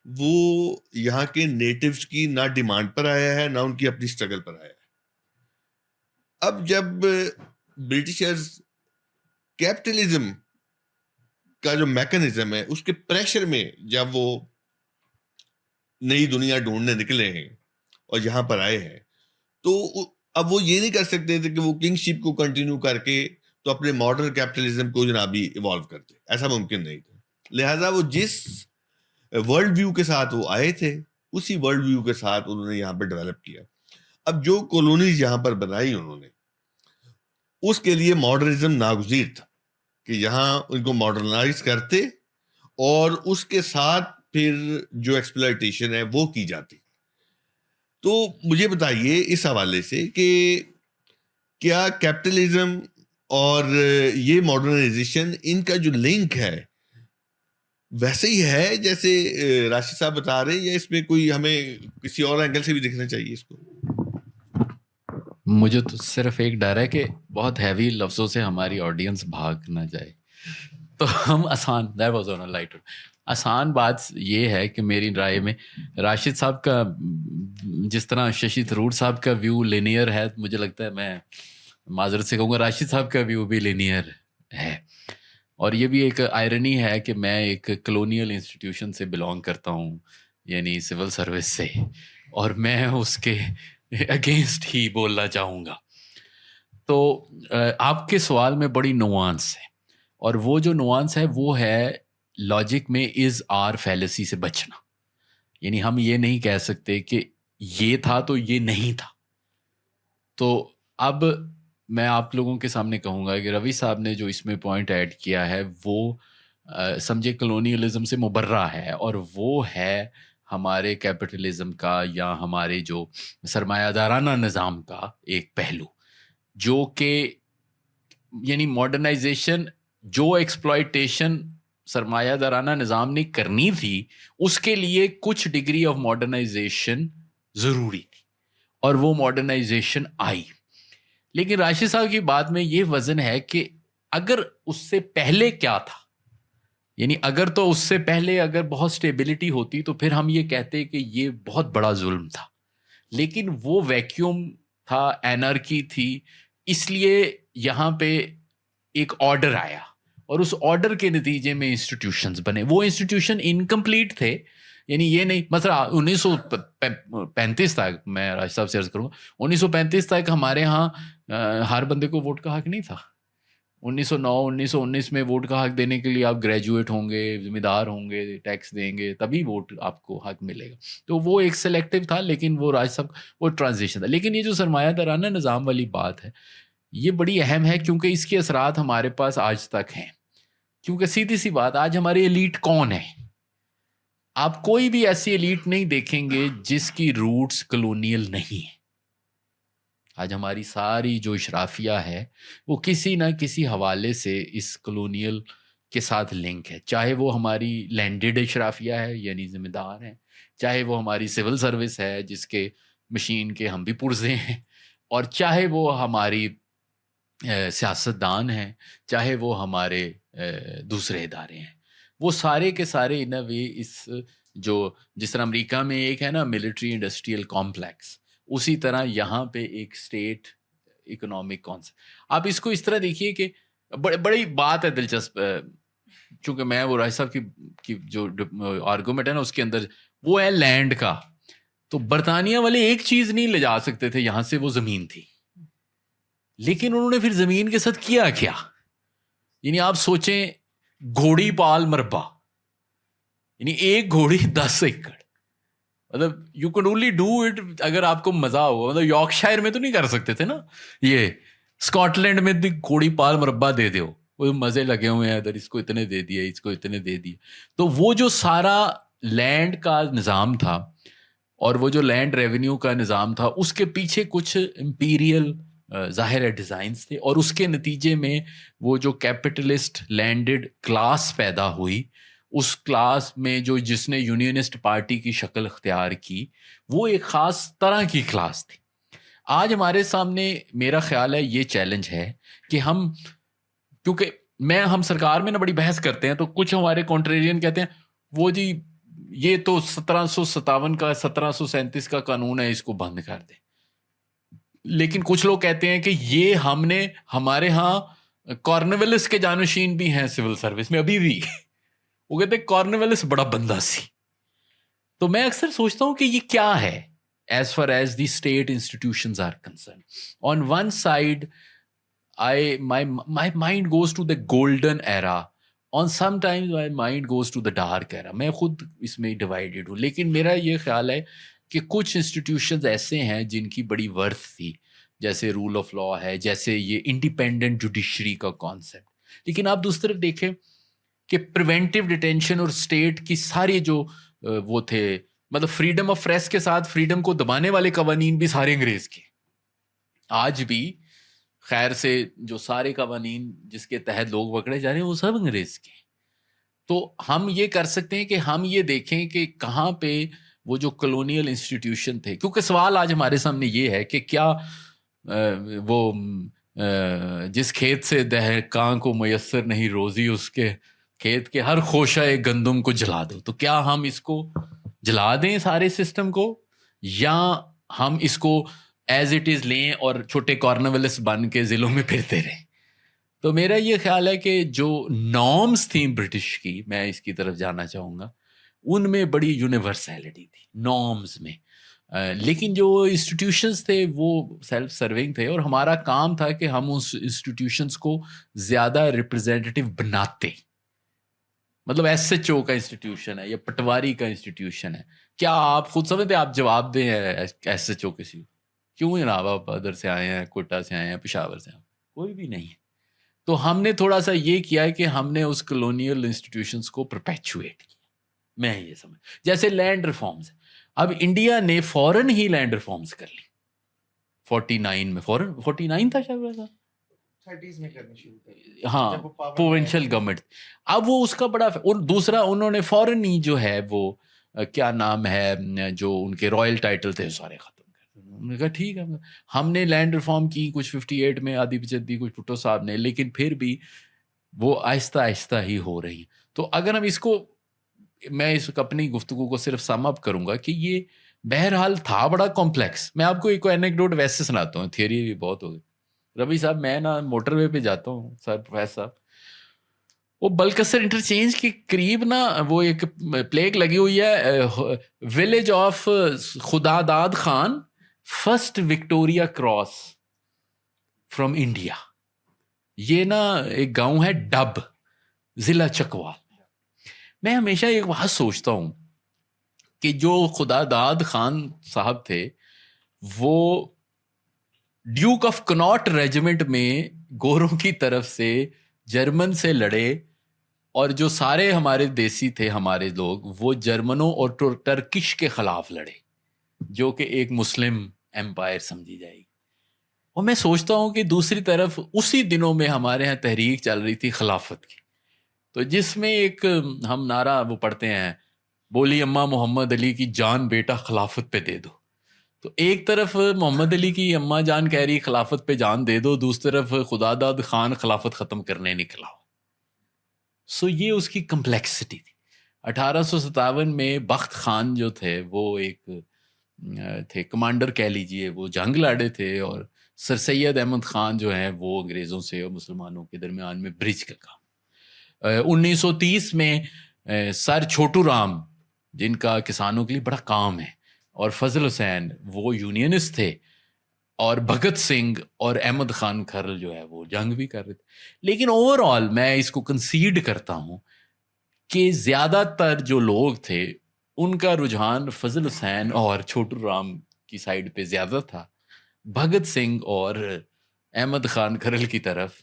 وہ یہاں کے نیٹیوز کی نہ ڈیمانڈ پر آیا ہے نہ ان کی اپنی اسٹرگل پر آیا ہے. اب جب برٹشرز کیپٹلزم کا جو میکنزم ہے اس کے پریشر میں جب وہ نئی دنیا ڈھونڈنے نکلے ہیں اور یہاں پر آئے ہیں, تو اب وہ یہ نہیں کر سکتے تھے کہ وہ کنگ شپ کو کنٹینیو کر کے تو اپنے ماڈرن کیپٹلزم کو جنابی ایوالو کرتے, ایسا ممکن نہیں تھا. لہٰذا وہ جس ورلڈ ویو کے ساتھ وہ آئے تھے اسی ورلڈ ویو کے ساتھ انہوں نے یہاں پر ڈیولپ کیا. اب جو کالونیز یہاں پر بنائی انہوں نے, اس کے لیے ماڈرنزم ناگزیر تھا کہ یہاں ان کو ماڈرنائز کرتے اور اس کے ساتھ پھر جو ایکسپلائٹیشن ہے وہ کی جاتی. تو مجھے بتائیے اس حوالے سے کہ کیا کیپٹلزم اور یہ ماڈرنائزیشن ان کا جو لنک ہے ویسے ہی ہے جیسے راشد صاحب بتا رہے ہیں, یا اس میں کوئی ہمیں کسی اور اینگل سے بھی دیکھنا چاہیے اس کو؟ مجھے تو صرف ایک ڈر ہے کہ بہت ہیوی لفظوں سے ہماری آڈینس بھاگ نہ جائے, تو ہم آسان بات یہ ہے کہ میری رائے میں راشد صاحب کا جس طرح ششی تھرور صاحب کا ویو لینئر ہے, مجھے لگتا ہے میں معذرت سے کہوں گا راشد صاحب کا ویو بھی لینئر ہے. اور یہ بھی ایک آئرنی ہے کہ میں ایک کلونیل انسٹیٹیوشن سے بلانگ کرتا ہوں, یعنی سول سروس سے, اور میں اس کے اگینسٹ ہی بولنا چاہوں گا. تو آپ کے سوال میں بڑی نوانس ہے, اور وہ جو نوانس ہے وہ ہے لاجک میں از آر فیلسی سے بچنا. یعنی ہم یہ نہیں کہہ سکتے کہ یہ تھا تو یہ نہیں تھا. تو اب میں آپ لوگوں کے سامنے کہوں گا کہ روی صاحب نے جو اس میں پوائنٹ ایڈ کیا ہے وہ سمجھے کلونیلزم سے مبرہ ہے, اور وہ ہے ہمارے کیپٹلزم کا یا ہمارے جو سرمایہ دارانہ نظام کا ایک پہلو, جو کہ یعنی ماڈرنائزیشن جو ایکسپلائٹیشن سرمایہ دارانہ نظام نے کرنی تھی اس کے لیے کچھ ڈگری آف ماڈرنائزیشن ضروری تھی, اور وہ ماڈرنائزیشن آئی. لیکن راشد صاحب کی بات میں یہ وزن ہے کہ اگر اس سے پہلے کیا تھا, یعنی اگر تو اس سے پہلے اگر بہت سٹیبلٹی ہوتی تو پھر ہم یہ کہتے کہ یہ بہت بڑا ظلم تھا. لیکن وہ ویکیوم تھا, اینارکی تھی, اس لیے یہاں پہ ایک آرڈر آیا, اور اس آرڈر کے نتیجے میں انسٹیٹیوشنز بنے. وہ انسٹیٹیوشن انکمپلیٹ تھے, یعنی یہ نہیں مثلا 1935 تک, میں راج صاحب سے عرض کروں گا 1935 تک ہمارے ہاں ہر بندے کو ووٹ کا حق نہیں تھا. 1919 میں ووٹ کا حق دینے کے لیے آپ گریجویٹ ہوں گے, ذمہ دار ہوں گے, ٹیکس دیں گے, تبھی ووٹ آپ کو حق ملے گا. تو وہ ایک سلیکٹیو تھا, لیکن وہ راج صاحب وہ ٹرانزیشن تھا. لیکن یہ جو سرمایہ دارانہ نظام والی بات ہے یہ بڑی اہم ہے, کیونکہ اس کے اثرات ہمارے پاس آج تک ہیں. کیونکہ سیدھی سی بات, آج ہماری ایلیٹ کون ہے؟ آپ کوئی بھی ایسی ایلیٹ نہیں دیکھیں گے جس کی روٹس کلونیل نہیں ہے. آج ہماری ساری جو اشرافیہ ہے وہ کسی نہ کسی حوالے سے اس کلونیل کے ساتھ لنک ہے, چاہے وہ ہماری لینڈڈ اشرافیہ ہے یعنی ذمہ دار ہیں, چاہے وہ ہماری سول سروس ہے جس کے مشین کے ہم بھی پرزے ہیں, اور چاہے وہ ہماری سیاستدان ہیں, چاہے وہ ہمارے دوسرے ادارے ہیں. وہ سارے کے سارے ان وے اس جو جس طرح امریکہ میں ایک ہے نا ملٹری انڈسٹریل کمپلیکس, اسی طرح یہاں پہ ایک اسٹیٹ اکنامک کانسیپٹ. آپ اس کو اس طرح دیکھیے کہ بڑی بات ہے دلچسپ, چونکہ میں وہ راج صاحب کی جو آرگومنٹ ہے نا اس کے اندر وہ ہے لینڈ کا. تو برطانیہ والے ایک چیز نہیں لے جا سکتے تھے یہاں سے, وہ زمین تھی. لیکن انہوں نے پھر زمین کے ساتھ کیا کیا, یعنی آپ سوچیں گھوڑی پال مربع, یعنی ایک گھوڑی 10 ایکڑ, مطلب you can only do it اگر آپ کو مزہ ہوا. مطلب یارکشائر میں تو نہیں کر سکتے تھے نا, یہ اسکاٹ لینڈ میں بھی گھوڑی پال مربع دے دو, وہ مزے لگے ہوئے ہیں ادھر, اس کو اتنے دے دیا, اس کو اتنے دے دیا. تو وہ جو سارا لینڈ کا نظام تھا اور وہ جو لینڈ ریونیو کا نظام تھا, اس کے پیچھے کچھ امپیریل ظاہر ہے ڈیزائنز تھے, اور اس کے نتیجے میں وہ جو کیپٹلسٹ لینڈڈ کلاس پیدا ہوئی, اس کلاس میں جو جس نے یونینسٹ پارٹی کی شکل اختیار کی, وہ ایک خاص طرح کی کلاس تھی. آج ہمارے سامنے میرا خیال ہے یہ چیلنج ہے کہ ہم, کیونکہ ہم سرکار میں نا بڑی بحث کرتے ہیں, تو کچھ ہمارے کانٹریرین کہتے ہیں وہ جی یہ تو 1757 کا 1737 کا قانون ہے, اس کو بند کر دیں. لیکن کچھ لوگ کہتے ہیں کہ یہ ہم نے, ہمارے ہاں کارنویلس کے جانشین بھی ہیں سول سروس میں ابھی بھی, وہ کہتے ہیں کارنویلس بڑا بندہ سی. تو میں اکثر سوچتا ہوں کہ یہ کیا ہے as far as the state institutions are concerned. On one side, my mind goes to the golden era. On sometimes my mind goes to the dark era. میں خود اس میں ڈیوائیڈڈ ہوں, لیکن میرا یہ خیال ہے کہ کچھ انسٹیٹیوشنز ایسے ہیں جن کی بڑی ورتھ تھی, جیسے رول آف لا ہے, جیسے یہ انڈیپینڈنٹ جوڈیشری کا کانسیپٹ. لیکن آپ دوسری طرف دیکھیں کہ پریونٹیو ڈیٹینشن اور اسٹیٹ کی ساری جو وہ تھے, مطلب فریڈم آف پریس کے ساتھ فریڈم کو دبانے والے قوانین بھی سارے انگریز کے. آج بھی خیر سے جو سارے قوانین جس کے تحت لوگ پکڑے جا رہے ہیں وہ سب انگریز کے. تو ہم یہ کر سکتے ہیں کہ ہم یہ دیکھیں کہ کہاں پہ وہ جو کلونیل انسٹیٹیوشن تھے, کیونکہ سوال آج ہمارے سامنے یہ ہے کہ کیا وہ جس کھیت سے دہقاں کو میسر نہیں روزی, اس کے کھیت کے ہر خوشہ گندم کو جلا دو. تو کیا ہم اس کو جلا دیں سارے سسٹم کو, یا ہم اس کو ایز اٹ از لیں اور چھوٹے کارنویلس بن کے ضلعوں میں پھرتے رہیں؟ تو میرا یہ خیال ہے کہ جو نارمز تھیں برٹش کی, میں اس کی طرف جانا چاہوں گا, ان میں بڑی یونیورسیلٹی تھی نارمز میں. لیکن جو انسٹیٹیوشنز تھے وہ سیلف سرونگ تھے, اور ہمارا کام تھا کہ ہم اس انسٹیٹیوشنز کو زیادہ ریپرزینٹیو بناتے. مطلب ایس ایچ او کا انسٹیٹیوشن ہے یا پٹواری کا انسٹیٹیوشن ہے, کیا آپ خود سمجھتے آپ جواب دیں ایس ایچ او کسی کو؟ کیوں جناب آپ ادھر سے آئے ہیں, کوٹا سے آئے ہیں, پشاور سے آئے ہیں؟ کوئی بھی نہیں ہے. تو ہم نے تھوڑا سا یہ کیا ہے کہ ہم نے اس کلونیل انسٹیٹیوشنز کو پرپیچویٹ کیا. میں یہ سمجھ, جیسے لینڈ ریفارمز, اب انڈیا نے فوراً ہی لینڈ ریفارمز کر لی 49 میں, فوراً 49 تھا شاید, 30s میں کرنی شروع کری, ہاں پروونشل گورنمنٹ. اب وہ اس کا بڑا, اور دوسرا انہوں نے فوراً ہی جو ہے وہ کیا نام ہے جو ان کے رائل ٹائٹل تھے سارے ختم کر. انہوں نے کہا ٹھیک ہے, ہم نے لینڈ ریفارم کی کچھ 58 میں, آدھی بچت کچھ بھٹو صاحب نے, لیکن پھر بھی وہ آہستہ آہستہ ہی ہو رہی ہیں. تو اگر ہم اس کو, میں اس اپنی گفتگو کو صرف سم اپ کروں گا کہ یہ بہرحال تھا بڑا کمپلیکس. میں آپ کو ایک اینیکڈوٹ ویسے سناتا ہوں, تھیوری بھی بہت ہو گئی. ربی صاحب میں نا موٹر وے پہ جاتا ہوں, سر پروفیسر صاحب, وہ بلکسر انٹرچینج کے قریب نا وہ ایک پلیگ لگی ہوئی ہے ولیج آف خدا Dad Khan first Victoria cross from India. یہ نا ایک گاؤں ہے ڈب ضلع چکوال. میں ہمیشہ ایک بات سوچتا ہوں کہ جو خدا داد خان صاحب تھے وہ ڈیوک آف کناٹ ریجیمنٹ میں گوروں کی طرف سے جرمن سے لڑے, اور جو سارے ہمارے دیسی تھے ہمارے لوگ وہ جرمنوں اور ٹرکش کے خلاف لڑے, جو کہ ایک مسلم ایمپائر سمجھی جائے گی. اور میں سوچتا ہوں کہ دوسری طرف اسی دنوں میں ہمارے ہاں تحریک چل رہی تھی خلافت کی, تو جس میں ایک ہم نعرہ وہ پڑھتے ہیں, بولی اماں محمد علی کی جان بیٹا خلافت پہ دے دو. تو ایک طرف محمد علی کی اماں جان کہہ رہی خلافت پہ جان دے دو, دوسری طرف خدا داد خان خلافت ختم کرنے نکلا ہو. سو یہ اس کی کمپلیکسٹی تھی. 1857 میں بخت خان جو تھے وہ ایک تھے کمانڈر کہہ لیجئے, وہ جنگ لڑے تھے, اور سر سید احمد خان جو ہیں وہ انگریزوں سے اور مسلمانوں کے درمیان میں برج کا کام. 1930 میں سر چھوٹو رام جن کا کسانوں کے لیے بڑا کام ہے, اور فضل حسین وہ یونینسٹ تھے, اور بھگت سنگھ اور احمد خان کھرل جو ہے وہ جنگ بھی کر رہے تھے. لیکن اوور آل میں اس کو کنسیڈ کرتا ہوں کہ زیادہ تر جو لوگ تھے ان کا رجحان فضل حسین اور چھوٹو رام کی سائڈ پہ زیادہ تھا, بھگت سنگھ اور احمد خان کھرل کی طرف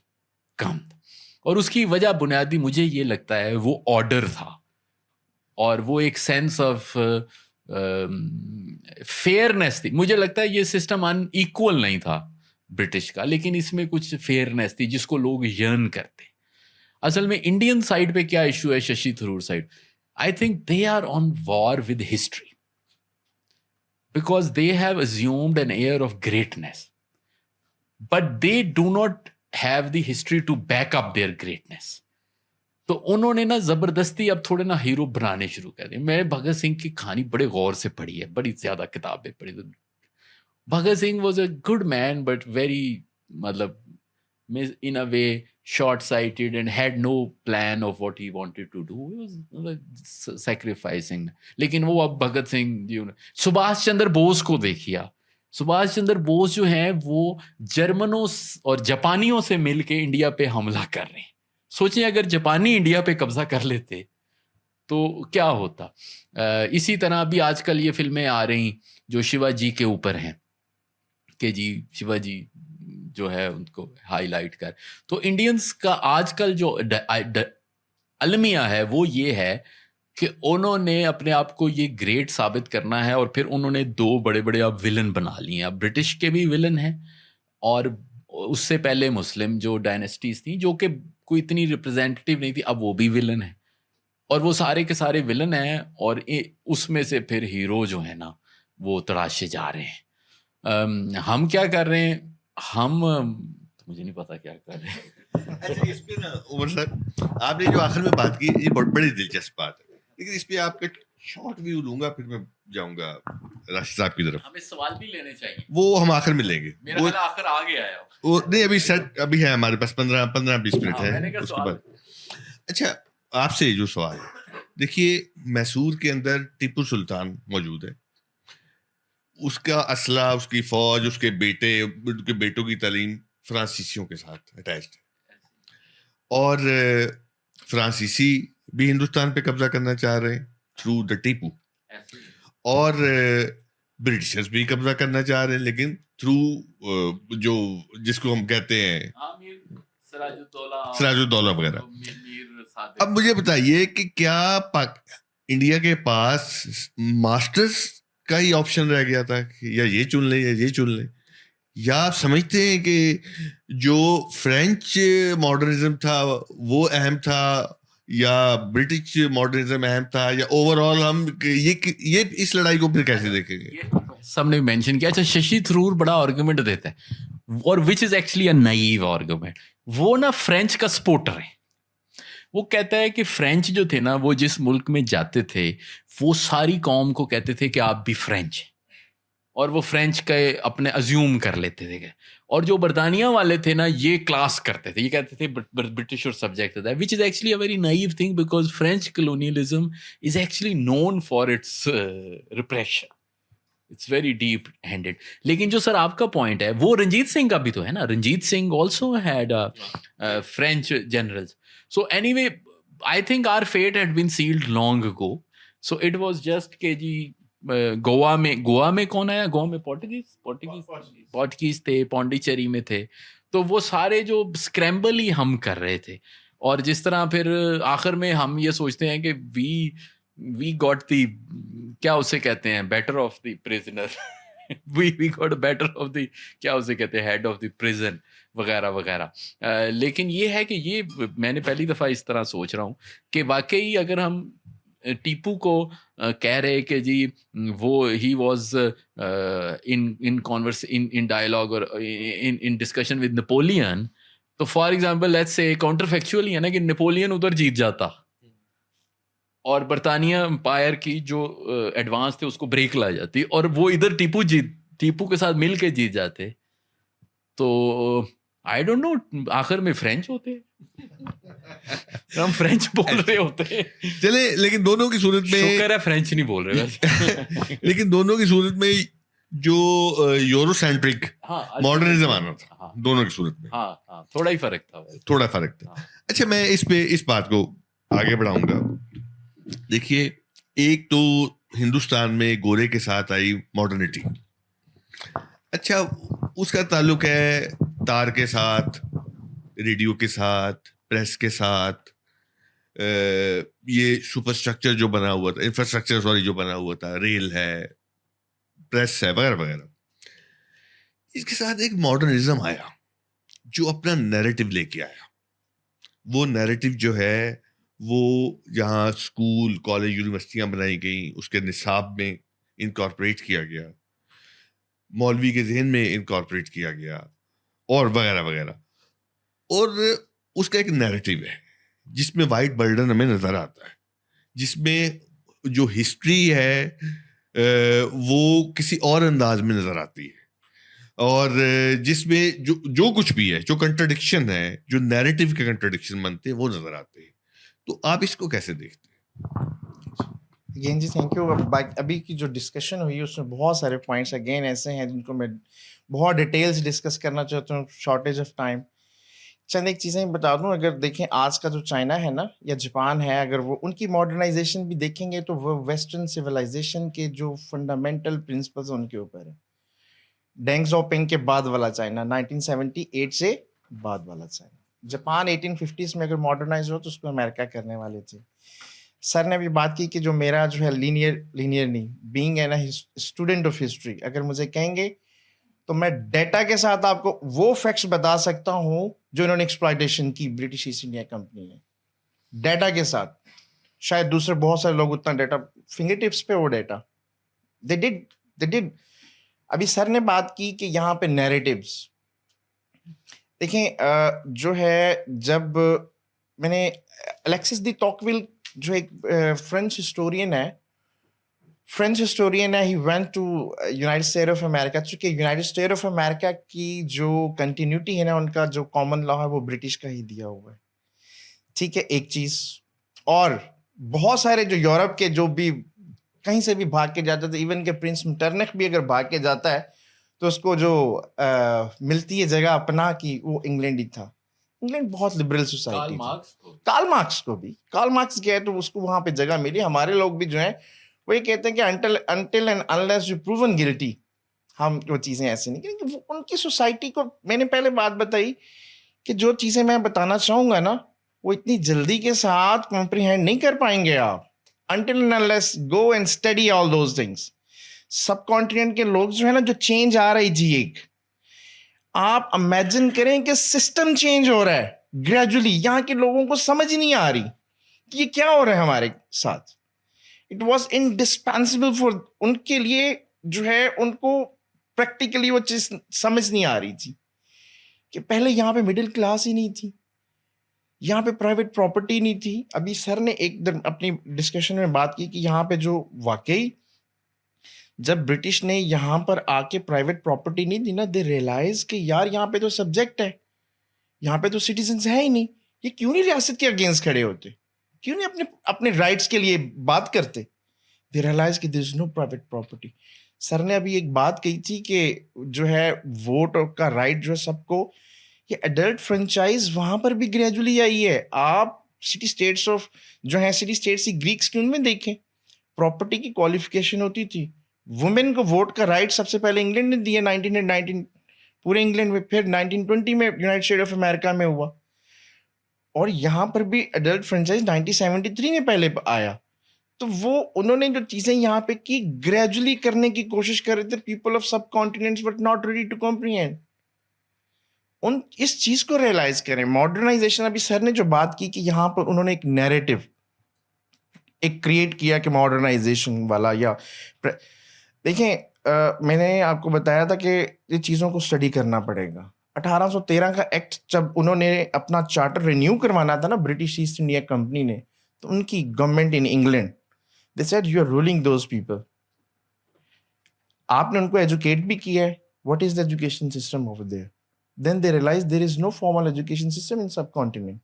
کم تھا. اور اس کی وجہ بنیادی مجھے یہ لگتا ہے وہ آرڈر تھا, اور وہ ایک سینس آف فیئرنیس تھی. مجھے لگتا ہے یہ سسٹم ان ایکول نہیں تھا برٹش کا, لیکن اس میں کچھ فیئرنیس تھی جس کو لوگ یرن کرتے. اصل میں انڈین سائڈ پہ کیا ایشو ہے, Shashi Tharoor side, I think they are on war with history because they have assumed an air of greatness, but they do not have the history to back up their greatness. تو انہوں نے نا زبردستی اب تھوڑے نا ہیرو بنانے شروع کر دیا. میں بھگت سنگھ کی کہانی بڑے غور سے پڑھی ہے, بڑی زیادہ کتابیں پڑھی. Bhagat Singh was a good man but very مطلب in a way short sighted and had no plan of what he wanted to do. He was sacrificing. لیکن وہ اب بھگت سنگھ سبھاش چندر بوس کو دیکھیا. سبھاش چندر بوس جو ہیں وہ جرمنوں اور جاپانیوں سے مل کے انڈیا پہ حملہ کر رہے ہیں. سوچیں اگر جاپانی انڈیا پہ قبضہ کر لیتے تو کیا ہوتا. اسی طرح ابھی آج کل یہ فلمیں آ رہی جو شیوا جی کے اوپر ہیں کہ جی شیوا جی جو ہے ان کو ہائی لائٹ کر. تو انڈینز کا آج کل جو المیہ ہے وہ یہ ہے کہ انہوں نے اپنے آپ کو یہ گریٹ ثابت کرنا ہے, اور پھر انہوں نے دو بڑے بڑے اب ولن بنا لیے ہیں. اب برٹش کے بھی ولن ہیں, اور اس سے پہلے مسلم جو ڈائنسٹیز تھیں جو کہ کوئی اتنی ریپرزینٹیو نہیں تھی, اب وہ بھی ولن ہیں, اور وہ سارے کے سارے ولن ہیں, اور اس میں سے پھر ہیرو جو ہیں نا وہ تراشے جا رہے ہیں. ہم کیا کر رہے ہیں, ہم مجھے نہیں پتا کیا کر رہے ہیں. اچھا اس پہ نا عمر صاحب آپ نے جو آخر میں بات کی یہ بڑی دلچسپ بات ہے, لیکن اس پہ آپ کا شارٹ ویو لوں گا, پھر میں جاؤں گا راشد صاحب کی طرف. ہمیں سوال بھی لینے چاہیے, وہ ہم آخر میں لیں گے. میرا خیال آخر آ گیا ہے وہ نہیں ابھی سیٹ ابھی ہے ہمارے پاس 15-20 منٹ ہے اس کے بعد. اچھا آپ سے جو سوال ہے, دیکھیے میسور کے اندر ٹیپو سلطان موجود ہے, اس کا اسلحہ, اس کی فوج, اس کے بیٹے, ان کے بیٹوں کی تعلیم فرانسیسیوں کے ساتھ اٹیچڈ ہے, اور فرانسیسی بھی ہندوستان پہ قبضہ کرنا چاہ رہے ہیں تھرو دا ٹیپو, اور برٹشرز بھی قبضہ کرنا چاہ رہے ہیں لیکن تھرو جو جس کو ہم کہتے ہیں سراج الدولہ وغیرہ. اب مجھے بتائیے کہ کیا انڈیا کے پاس ماسٹرز کا ہی آپشن رہ گیا تھا کہ یا یہ چن لیں یا یہ چن لیں, یا آپ سمجھتے ہیں کہ جو فرینچ ماڈرنزم تھا وہ اہم تھا, یا برٹش ماڈرنزم اہم تھا, یا اوور آل ہم یہ اس لڑائی کو پھر کیسے دیکھیں گے؟ سب نے مینشن کیا. اچھا ششی تھرور بڑا آرگومنٹ دیتا ہے, اور which is actually a naive argument. وہ نا فرینچ کا سپورٹر ہے. وہ کہتا ہے کہ فرینچ جو تھے نا وہ جس ملک میں جاتے تھے وہ ساری قوم کو کہتے تھے کہ آپ بھی فرینچ ہیں, اور وہ فرینچ کے اپنے ازیوم کر لیتے تھے. اور جو برطانیہ والے تھے نا یہ کلاس کرتے تھے, یہ کہتے تھے برٹش اور سبجیکٹ تھا, which is actually a very naive thing because French colonialism is actually known for its repression. It's very deep handed. لیکن جو سر آپ کا پوائنٹ ہے وہ رنجیت سنگھ کا بھی تو ہے نا. Ranjit Singh also had French generals. So anyway I think our fate had been sealed long ago. So it was just کہ جی گوا میں کون آیا, گوا میں پورٹگیز تھے, پونڈیچری میں تھے, تو وہ سارے جو اسکریمبل ہی ہم کر رہے تھے. اور جس طرح پھر آخر میں ہم یہ سوچتے ہیں کہ وی گاٹ دی, کیا اسے کہتے ہیں, better of the prisoner, we got better of the, کیا اسے کہتے ہیں, ہیڈ آف دی پریزن وغیرہ وغیرہ. لیکن یہ ہے کہ یہ میں نے پہلی دفعہ اس طرح سوچ رہا ہوں کہ واقعی اگر ہم ٹیپو کو کہہ رہے کہ جی وہ ہی واز ان ڈائلاگ اور ان ڈسکشن ود نیپولین, تو for example let's say counterfactual ہی ہے نا کہ نیپولین ادھر جیت جاتا اور برطانیہ امپائر کی جو ایڈوانس تھے اس کو بریک لا جاتی, اور وہ ادھر ٹیپو کے ساتھ مل کے جیت جاتے. تو آئی ڈونٹ نو آخر میں فرینچ ہوتے, ہم فرینچ بول رہے ہوتے. چلے لیکن دونوں کی صورت میں شکر ہے فرینچ نہیں بول رہے. لیکن دونوں کی صورت میں جو یورو سینٹرک ماڈرنزم آنا تھا دونوں کی صورت میں تھوڑا ہی فرق تھا, تھوڑا فرق تھا. اچھا میں اس بات کو آگے بڑھاؤں گا. دیکھیے ایک تو ہندوستان میں گورے کے ساتھ آئی ماڈرنٹی. اچھا اس کا تعلق ہے تار کے ساتھ, ریڈیو کے ساتھ, پریس کے ساتھ, یہ سپر اسٹرکچر جو بنا ہوا تھا, انفراسٹرکچر جو بنا ہوا تھا, ریل ہے, پریس ہے وغیرہ وغیرہ. اس کے ساتھ ایک ماڈرنزم آیا جو اپنا نیریٹو لے کے آیا. وہ نیریٹو جو ہے وہ جہاں اسکول کالج یونیورسٹیاں بنائی گئیں اس کے نصاب میں انکارپوریٹ کیا گیا, مولوی کے ذہن میں انکارپوریٹ کیا گیا اور وغیرہ وغیرہ. اور اس کا ایک نیریٹو ہے جس میں وائٹ برڈن ہمیں نظر آتا ہے, جس میں جو ہسٹری ہے وہ کسی اور انداز میں نظر آتی ہے, اور جس میں جو کچھ بھی ہے, جو کنٹرڈکشن ہے, جو نیریٹو کے کنٹرڈکشن بنتے ہیں وہ نظر آتے ہیں. تو آپ اس کو کیسے دیکھتے ہیں؟ اگین جی تھینک یو. ابھی کی جو ڈسکشن ہوئی اس میں بہت سارے پوائنٹس اگین ایسے ہیں جن کو میں بہت ڈیٹیلز ڈسکس کرنا چاہتا ہوں, شارٹیج آف ٹائم. چند ایک چیزیں بتا دوں. اگر دیکھیں آج کا جو چائنا ہے نا یا جاپان ہے, اگر وہ ان کی ماڈرنائزیشن بھی دیکھیں گے تو وہ ویسٹرن سویلائزیشن کے جو فنڈامنٹل پرنسپلز ان کے اوپر ہے. ڈینگ زاؤپنگ کے بعد والا چائنا, 1978 سے بعد والا چائنا. جاپان 1850s میں اگر ماڈرنائز ہو تو اس کو امریکہ کرنے والے تھے. سر نے بھی بات کی کہ جو میرا جو ہے لینئر نہیں, بینگ ہے نا اسٹوڈنٹ آف ہسٹری, اگر مجھے کہیں گے تو میں ڈیٹا کے ساتھ آپ کو وہ فیکٹس بتا سکتا ہوں جو انہوں نے ایکسپلائٹیشن کی برٹش ایسٹ انڈیا کمپنی نے, ڈیٹا کے ساتھ. شاید دوسرے بہت سارے لوگ اتنا ڈیٹا فنگر ٹپس پہ, وہ ڈیٹا دے ڈڈ. ابھی سر نے بات کی کہ یہاں پہ نیریٹیوز دیکھیں, جو ہے جب میں نے الیکسس دی ٹوکویل جو ایک فرینچ ہسٹورین ہے, he went to United State of America. چونکہ یونائٹڈ اسٹیٹ آف امریکہ کی جو کنٹینیوٹی ہے نا, ان کا جو کامن لا ہے وہ برٹش کا ہی دیا ہوا ہے. ٹھیک ہے, ایک چیز. اور بہت سارے جو یورپ کے جو بھی کہیں سے بھی بھاگ کے جاتا تھا, ایون کہ پرنس میٹرنک بھی اگر بھاگ کے جاتا ہے تو اس کو جو ملتی ہے جگہ اپنا کی, وہ انگلینڈ ہی تھا. انگلینڈ بہت لبرل سوسائٹی تھی. کارل مارکس گئے تو اس کو وہاں پہ جگہ ملی. ہمارے لوگ بھی جو ہیں وہ یہ کہتے ہیں کہ until and unless you proven guilty, ہم وہ چیزیں ایسے نہیں کریں. ان کی سوسائٹی کو میں نے پہلے بات بتائی کہ جو چیزیں میں بتانا چاہوں گا نا وہ اتنی جلدی کے ساتھ کمپریہینڈ نہیں کر پائیں گے آپ, until and unless go and study all those things. Sub continent کے لوگ جو ہے نا, جو چینج آ رہی جی, ایک آپ امیجن کریں کہ سسٹم چینج ہو رہا ہے گریجولی, یہاں کے لوگوں کو سمجھ نہیں آ رہی کہ یہ کیا ہو رہا ہے ہمارے ساتھ. اٹ واز انڈسپینسبل فار ان کے لیے جو ہے, ان کو پریکٹیکلی وہ چیز سمجھ نہیں آ رہی تھی کہ پہلے یہاں پہ مڈل کلاس ہی نہیں تھی, یہاں پہ پرائیویٹ پراپرٹی نہیں تھی. ابھی سر نے ایک دن اپنی ڈسکشن میں بات کی کہ یہاں پہ جو واقعی جب برٹش نے یہاں پر آ کے پرائیویٹ پراپرٹی نہیں دی نا, دے ریئلائز کہ یار یہاں پہ تو سبجیکٹ ہے, یہاں پہ تو سٹیزنز ہیں ہی نہیں, یہ کیوں نہیں ریاست کے اگینسٹ کھڑے ہوتے, کیوں نہیں اپنے رائٹس کے لیے بات کرتے. دے ریئلائز کہ دیر از نو پرائیویٹ پراپرٹی. سر نے ابھی ایک بات کہی تھی کہ جو ہے ووٹ کا رائٹ جو ہے سب کو, یہ ایڈلٹ فرنچائز وہاں پر بھی گریجولی آئی ہے. آپ سٹی اسٹیٹس آف جو ہیں سٹی اسٹیٹس کی گریکس کی ان میں دیکھیں, پراپرٹی کی کوالیفیکیشن ہوتی تھی. وومن کو ووٹ کا رائٹ سب سے پہلے انگلینڈ نے دیا 1919 پورے انگلینڈ میں, پھر 1920 میں یونائٹڈ اسٹیٹ آف امریکہ میں ہوا, اور یہاں پر بھی ایڈلٹ فرنچائز 1973 میں پہلے آیا. تو وہ انہوں نے جو چیزیں یہاں پہ کی گریجولی کرنے کی کوشش کر رہے تھے, people of subcontinents but not ready to comprehend. اس چیز کو ریئلائز کریں. ماڈرنائزیشن, ابھی سر نے جو بات کی کہ یہاں پر انہوں نے ایک نیریٹو ایک کریٹ کیا کہ ماڈرنائزیشن والا, یا دیکھیں میں نے آپ کو بتایا تھا کہ یہ چیزوں کو اسٹڈی کرنا پڑے گا. 1813 کا ایکٹ جب انہوں نے اپنا چارٹر رینیو کروانا تھا نا برٹش ایسٹ انڈیا کمپنی نے, تو ان کی government in England they said you are ruling those people. آپ نے ان کو ایجوکیٹ بھی کیا ہے. what is the education system over there? then they realized there is no formal education system in subcontinent.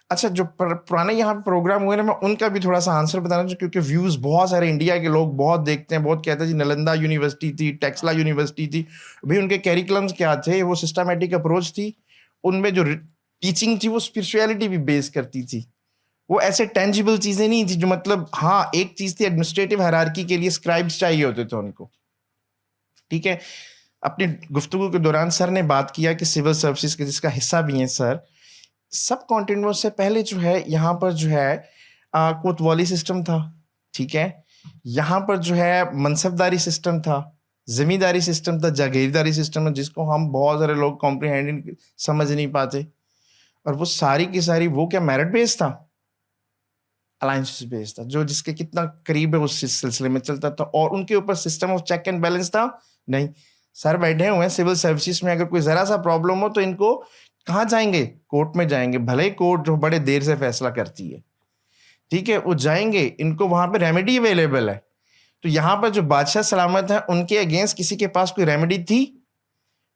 اچھا, جو پرانے یہاں پہ پروگرام ہوئے نا, میں ان کا بھی تھوڑا سا آنسر بتانا چاہوں, کیونکہ ویوز بہت سارے انڈیا کے لوگ بہت دیکھتے ہیں, بہت کہتے ہیں جی نلندا یونیورسٹی تھی, ٹیکسلا یونیورسٹی تھی. بھائی ان کے کیریکولمس کیا تھے, وہ سسٹمیٹک اپروچ تھی, ان میں جو ٹیچنگ تھی وہ اسپرچویلٹی بھی بیس کرتی تھی. وہ ایسے ٹینجیبل چیزیں نہیں تھی جو مطلب, ہاں ایک چیز تھی ایڈمنسٹریٹو ہیرارکی کے لیے اسکرائبس چاہیے ہوتے تھے ان کو. ٹھیک ہے, اپنی گفتگو کے دوران سر نے بات کیا کہ سول سروسز کے جس کا حصہ بھی ہیں سر, سب کانٹیننٹ سے پہلے جو ہے یہاں پر جو ہے کوتوالی سسٹم تھا. ٹھیک ہے, یہاں پر جو ہے منصبداری سسٹم تھا, زمینداری سسٹم تھا, جاگیرداری سسٹم ہے, جس کو ہم بہت سارے لوگ کمپریہینڈ سمجھ نہیں پاتے. اور وہ ساری کی ساری وہ کیا میرٹ بیس تھا, الائنس بیس تھا, جو جس کے کتنا قریب ہے اس سلسلے میں چلتا تھا, اور ان کے اوپر system of check and balance تھا نہیں. سر بیٹھے ہوئے ہیں سول سروسز میں, اگر کوئی ذرا سا پرابلم ہو تو ان کو کہاں جائیں گے, کورٹ میں جائیں گے. بھلے ہی کورٹ جو بڑے دیر سے فیصلہ کرتی ہے, ٹھیک ہے, وہ جائیں گے, ان کو وہاں پہ ریمیڈی اویلیبل ہے. تو یہاں پر جو بادشاہ سلامت ہیں ان کے اگینسٹ کسی کے پاس کوئی ریمیڈی تھی؟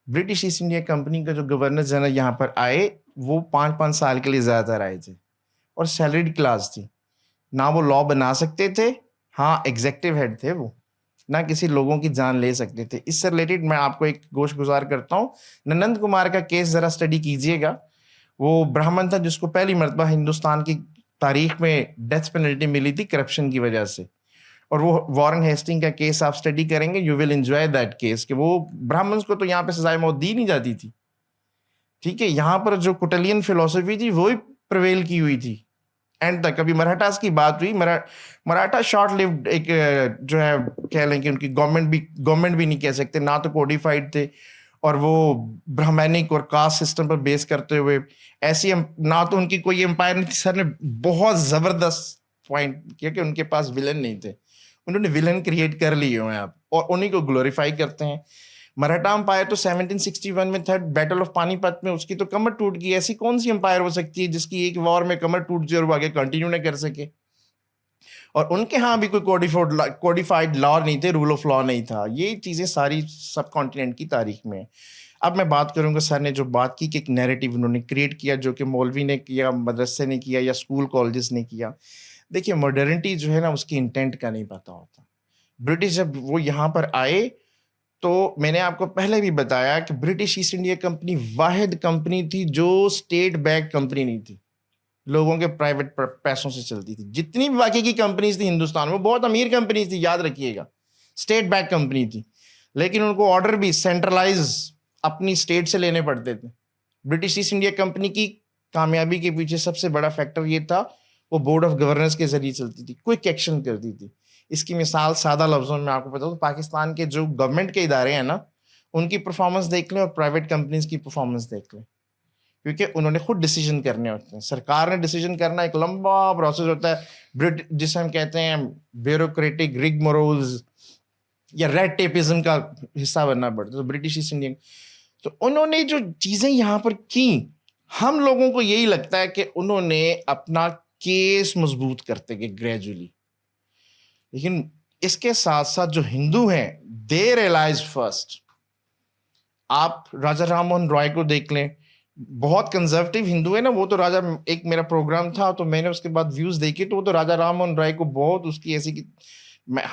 برٹش ایسٹ انڈیا کمپنی کا جو گورنر جنرل یہاں پر آئے, وہ 5 سال کے لیے زیادہ تر آئے تھے, اور سیلریڈ کلاس تھی. نہ وہ لا بنا سکتے تھے, ہاں ایگزیکٹو ہیڈ تھے وہ, نہ کسی لوگوں کی جان لے سکتے تھے. اس سے ریلیٹڈ میں آپ کو ایک گوش گزار کرتا ہوں, ننند کمار کا کیس ذرا اسٹڈی کیجئے گا. وہ برہمن تھا جس کو پہلی مرتبہ ہندوستان کی تاریخ میں ڈیتھ پینلٹی ملی تھی کرپشن کی وجہ سے, اور وہ وارن ہیسٹنگ کا کیس آپ اسٹڈی کریں گے, you will enjoy that case, کہ وہ برہمنس کو تو یہاں پہ سزائے موت دی نہیں جاتی تھی. ٹھیک ہے, یہاں پر جو کٹلین فلسفی تھی وہی پریویل کی ہوئی تھی اینڈ تک. ابھی مراٹھاز کی بات ہوئی, مراٹھا شارٹ لیوڈ ایک جو ہے کہہ لیں کہ ان کی گورنمنٹ بھی نہیں کہہ سکتے, نہ تو کوڈیفائڈ تھے, اور وہ برہمینک اور کاسٹ سسٹم پر بیس کرتے ہوئے ایسی, نہ تو ان کی کوئی امپائر نہیں تھی. سر نے بہت زبردست پوائنٹ کیا کہ ان کے پاس ولن نہیں تھے, انہوں نے ولن کریٹ کر لیے ہوئے آپ, اور انہیں کو گلوریفائی کرتے ہیں. مراٹھا امپائر تو 1761 میں تھا, بیٹل آف پانی پت میں اس کی تو کمر ٹوٹ گئی. ایسی کون سی امپائر ہو سکتی ہے جس کی ایک وار میں کمر ٹوٹ جائے اور وہ آگے کنٹینیو نہ کر سکے؟ اور ان کے ہاں بھی کوئی کوڈیفائڈ لا نہیں تھے, رول آف لا نہیں تھا. یہ چیزیں ساری سب کانٹیننٹ کی تاریخ میں. اب میں بات کروں گا, سر نے جو بات کی کہ ایک نیریٹو انہوں نے کریٹ کیا, جو کہ مولوی نے کیا, مدرسے نے کیا, یا اسکول کالجز نے کیا. دیکھیے ماڈرنٹی جو ہے نا اس کی انٹینٹ کا نہیں پتہ ہوتا. برٹش جب وہ یہاں پر آئے تو میں نے آپ کو پہلے بھی بتایا کہ برٹش ایسٹ انڈیا کمپنی واحد کمپنی تھی جو اسٹیٹ بیک کمپنی نہیں تھی, لوگوں کے پرائیویٹ پیسوں سے چلتی تھی. جتنی بھی باقی کی کمپنیز تھی ہندوستان میں, بہت امیر کمپنیز تھی, یاد رکھیے گا, اسٹیٹ بیک کمپنی تھی, لیکن ان کو آرڈر بھی سینٹرلائز اپنی اسٹیٹ سے لینے پڑتے تھے. برٹش ایسٹ انڈیا کمپنی کی کامیابی کے پیچھے سب سے بڑا فیکٹر یہ تھا, وہ بورڈ آف گورنرز کے ذریعے چلتی تھی, کوئک ایکشن کرتی تھی. اس کی مثال سادہ لفظوں میں آپ کو بتاؤں, پاکستان کے جو گورنمنٹ کے ادارے ہیں نا, ان کی پرفارمنس دیکھ لیں اور پرائیویٹ کمپنیز کی پرفارمنس دیکھ لیں, کیونکہ انہوں نے خود ڈیسیجن کرنے ہوتے ہیں. سرکار نے ڈیسیجن کرنا ایک لمبا پروسیس ہوتا ہے, جسے ہم کہتے ہیں بیوروکریٹک rigmaroles یا ریڈ ٹیپزم کا حصہ بننا پڑتا ہے. تو برٹش ایسٹ انڈین, تو انہوں نے جو چیزیں یہاں پر کی, ہم لوگوں کو یہی لگتا ہے کہ انہوں نے اپنا کیس مضبوط کرتے گئے گریجولی, لیکن اس کے ساتھ ساتھ جو ہندو ہیں دے ریئلائز فرسٹ. آپ راجا رام موہن رائے کو دیکھ لیں, بہت کنزرویٹو ہندو ہے نا وہ, تو راجا, ایک میرا پروگرام تھا تو میں نے اس کے بعد ویوز دیکھے تو وہ تو راجا رام موہن رائے کو بہت اس کی ایسی,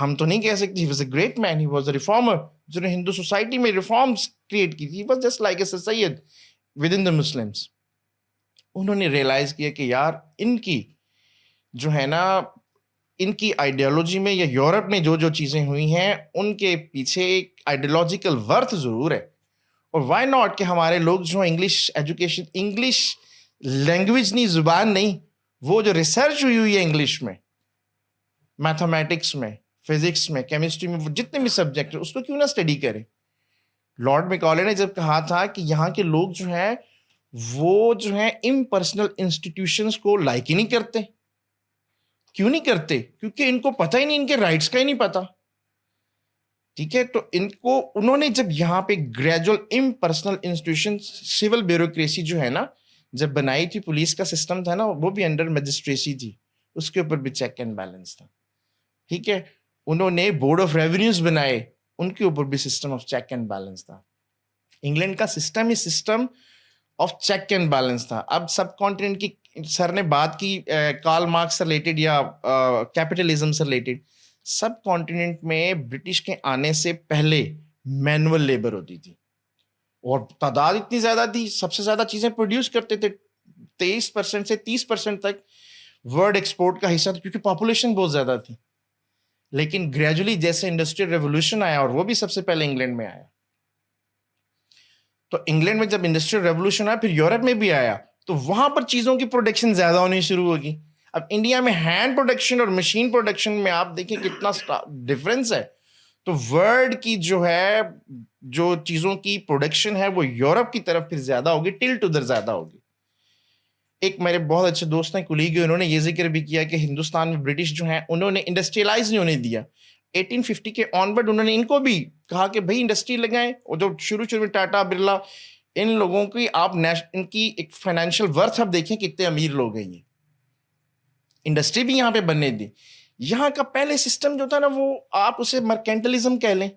ہم تو نہیں کہہ سکتے, he was a great man, he was a reformer, جس نے ہندو سوسائٹی میں ریفارمس کریٹ کی تھی. He was just like a Syed with in the Muslims. انہوں نے ریئلائز کیا کہ یار ان کی جو ہے نا, ان کی آئیڈیالوجی میں یا یورپ میں جو جو چیزیں ہوئی ہیں ان کے پیچھے ایک آئیڈیالوجیکل ورتھ ضرور ہے. اور وائی ناٹ کہ ہمارے لوگ جو انگلش ایجوکیشن, انگلش لینگویج نہیں, زبان نہیں, وہ جو ریسرچ ہوئی ہے انگلش میں, میتھمیٹکس میں, فزکس میں, کیمسٹری میں, جتنے بھی سبجیکٹ ہیں اس کو کیوں نہ اسٹڈی کریں. لارڈ میکالے نے جب کہا تھا کہ یہاں کے لوگ جو ہیں وہ جو ہیں امپرسنل انسٹیٹیوشنس کو لائک ہی نہیں کرتے. کیوں نہیں کرتے؟ کیونکہ ان کو پتہ ہی نہیں, ان کے رائٹس کا ہی نہیں پتا. ٹھیک ہے, تو ان کو انہوں نے جب یہاں پہ gradual impersonal institution, civil bureaucracy جو ہے نا جب بنائی تھی, پولیس کا سسٹم تھا نا وہ بھی انڈر میجسٹریسی تھی, اس کے اوپر بھی چیک اینڈ بیلنس تھا. ٹھیک ہے, انہوں نے بورڈ آف ریونیوز بنائے, ان کے اوپر بھی system of check and balance تھا. انگلینڈ کا system he system of check and balance تھا. اب سب کانٹیننٹ کی سر نے بات کی کارل مارکس سے ریلیٹڈ یا کیپٹلزم سے ریلیٹڈ, سب کانٹیننٹ میں برٹش کے آنے سے پہلے مینول لیبر ہوتی تھی اور تعداد اتنی زیادہ تھی, سب سے زیادہ چیزیں پروڈیوس کرتے تھے, 23% سے 30% تک ورلڈ ایکسپورٹ کا حصہ تھا, کیونکہ پاپولیشن بہت زیادہ تھی. لیکن گریجولی جیسے انڈسٹریل ریولوشن آیا, اور وہ بھی سب سے پہلے انگلینڈ میں آیا, تو انگلینڈ میں جب انڈسٹریل ریولوشن آیا پھر یورپ میں بھی آیا, تو وہاں پر چیزوں کی پروڈکشن زیادہ ہونی شروع ہوگی. اب انڈیا میں ہینڈ پروڈکشن اور مشین پروڈکشن میں آپ دیکھیں کتنا ڈفرینس ہے. تو ورلڈ کی جو ہے جو چیزوں کی پروڈکشن ہے وہ یورپ کی طرف پھر زیادہ ہوگی, ٹلٹ ادھر زیادہ ہوگی. ایک میرے بہت اچھے دوست ہیں, کولیگ, انہوں نے یہ ذکر بھی کیا کہ ہندوستان میں برٹش جو ہیں انہوں نے انڈسٹریلائز نہیں ہونے دیا. 1850 کے آن ورڈ انہوں نے ان کو بھی کہا کہ بھائی انڈسٹری لگائیں, اور جو شروع میں ٹاٹا, برلا, ان لوگوں کی آپ ان کی ایک فائنینشیل ورتھ اب دیکھیں کتنے امیر لوگ ہیں, یہ انڈسٹری بھی یہاں پہ بننے دی. یہاں کا پہلے سسٹم جو تھا نا وہ آپ اسے مرکینٹلزم کہہ لیں,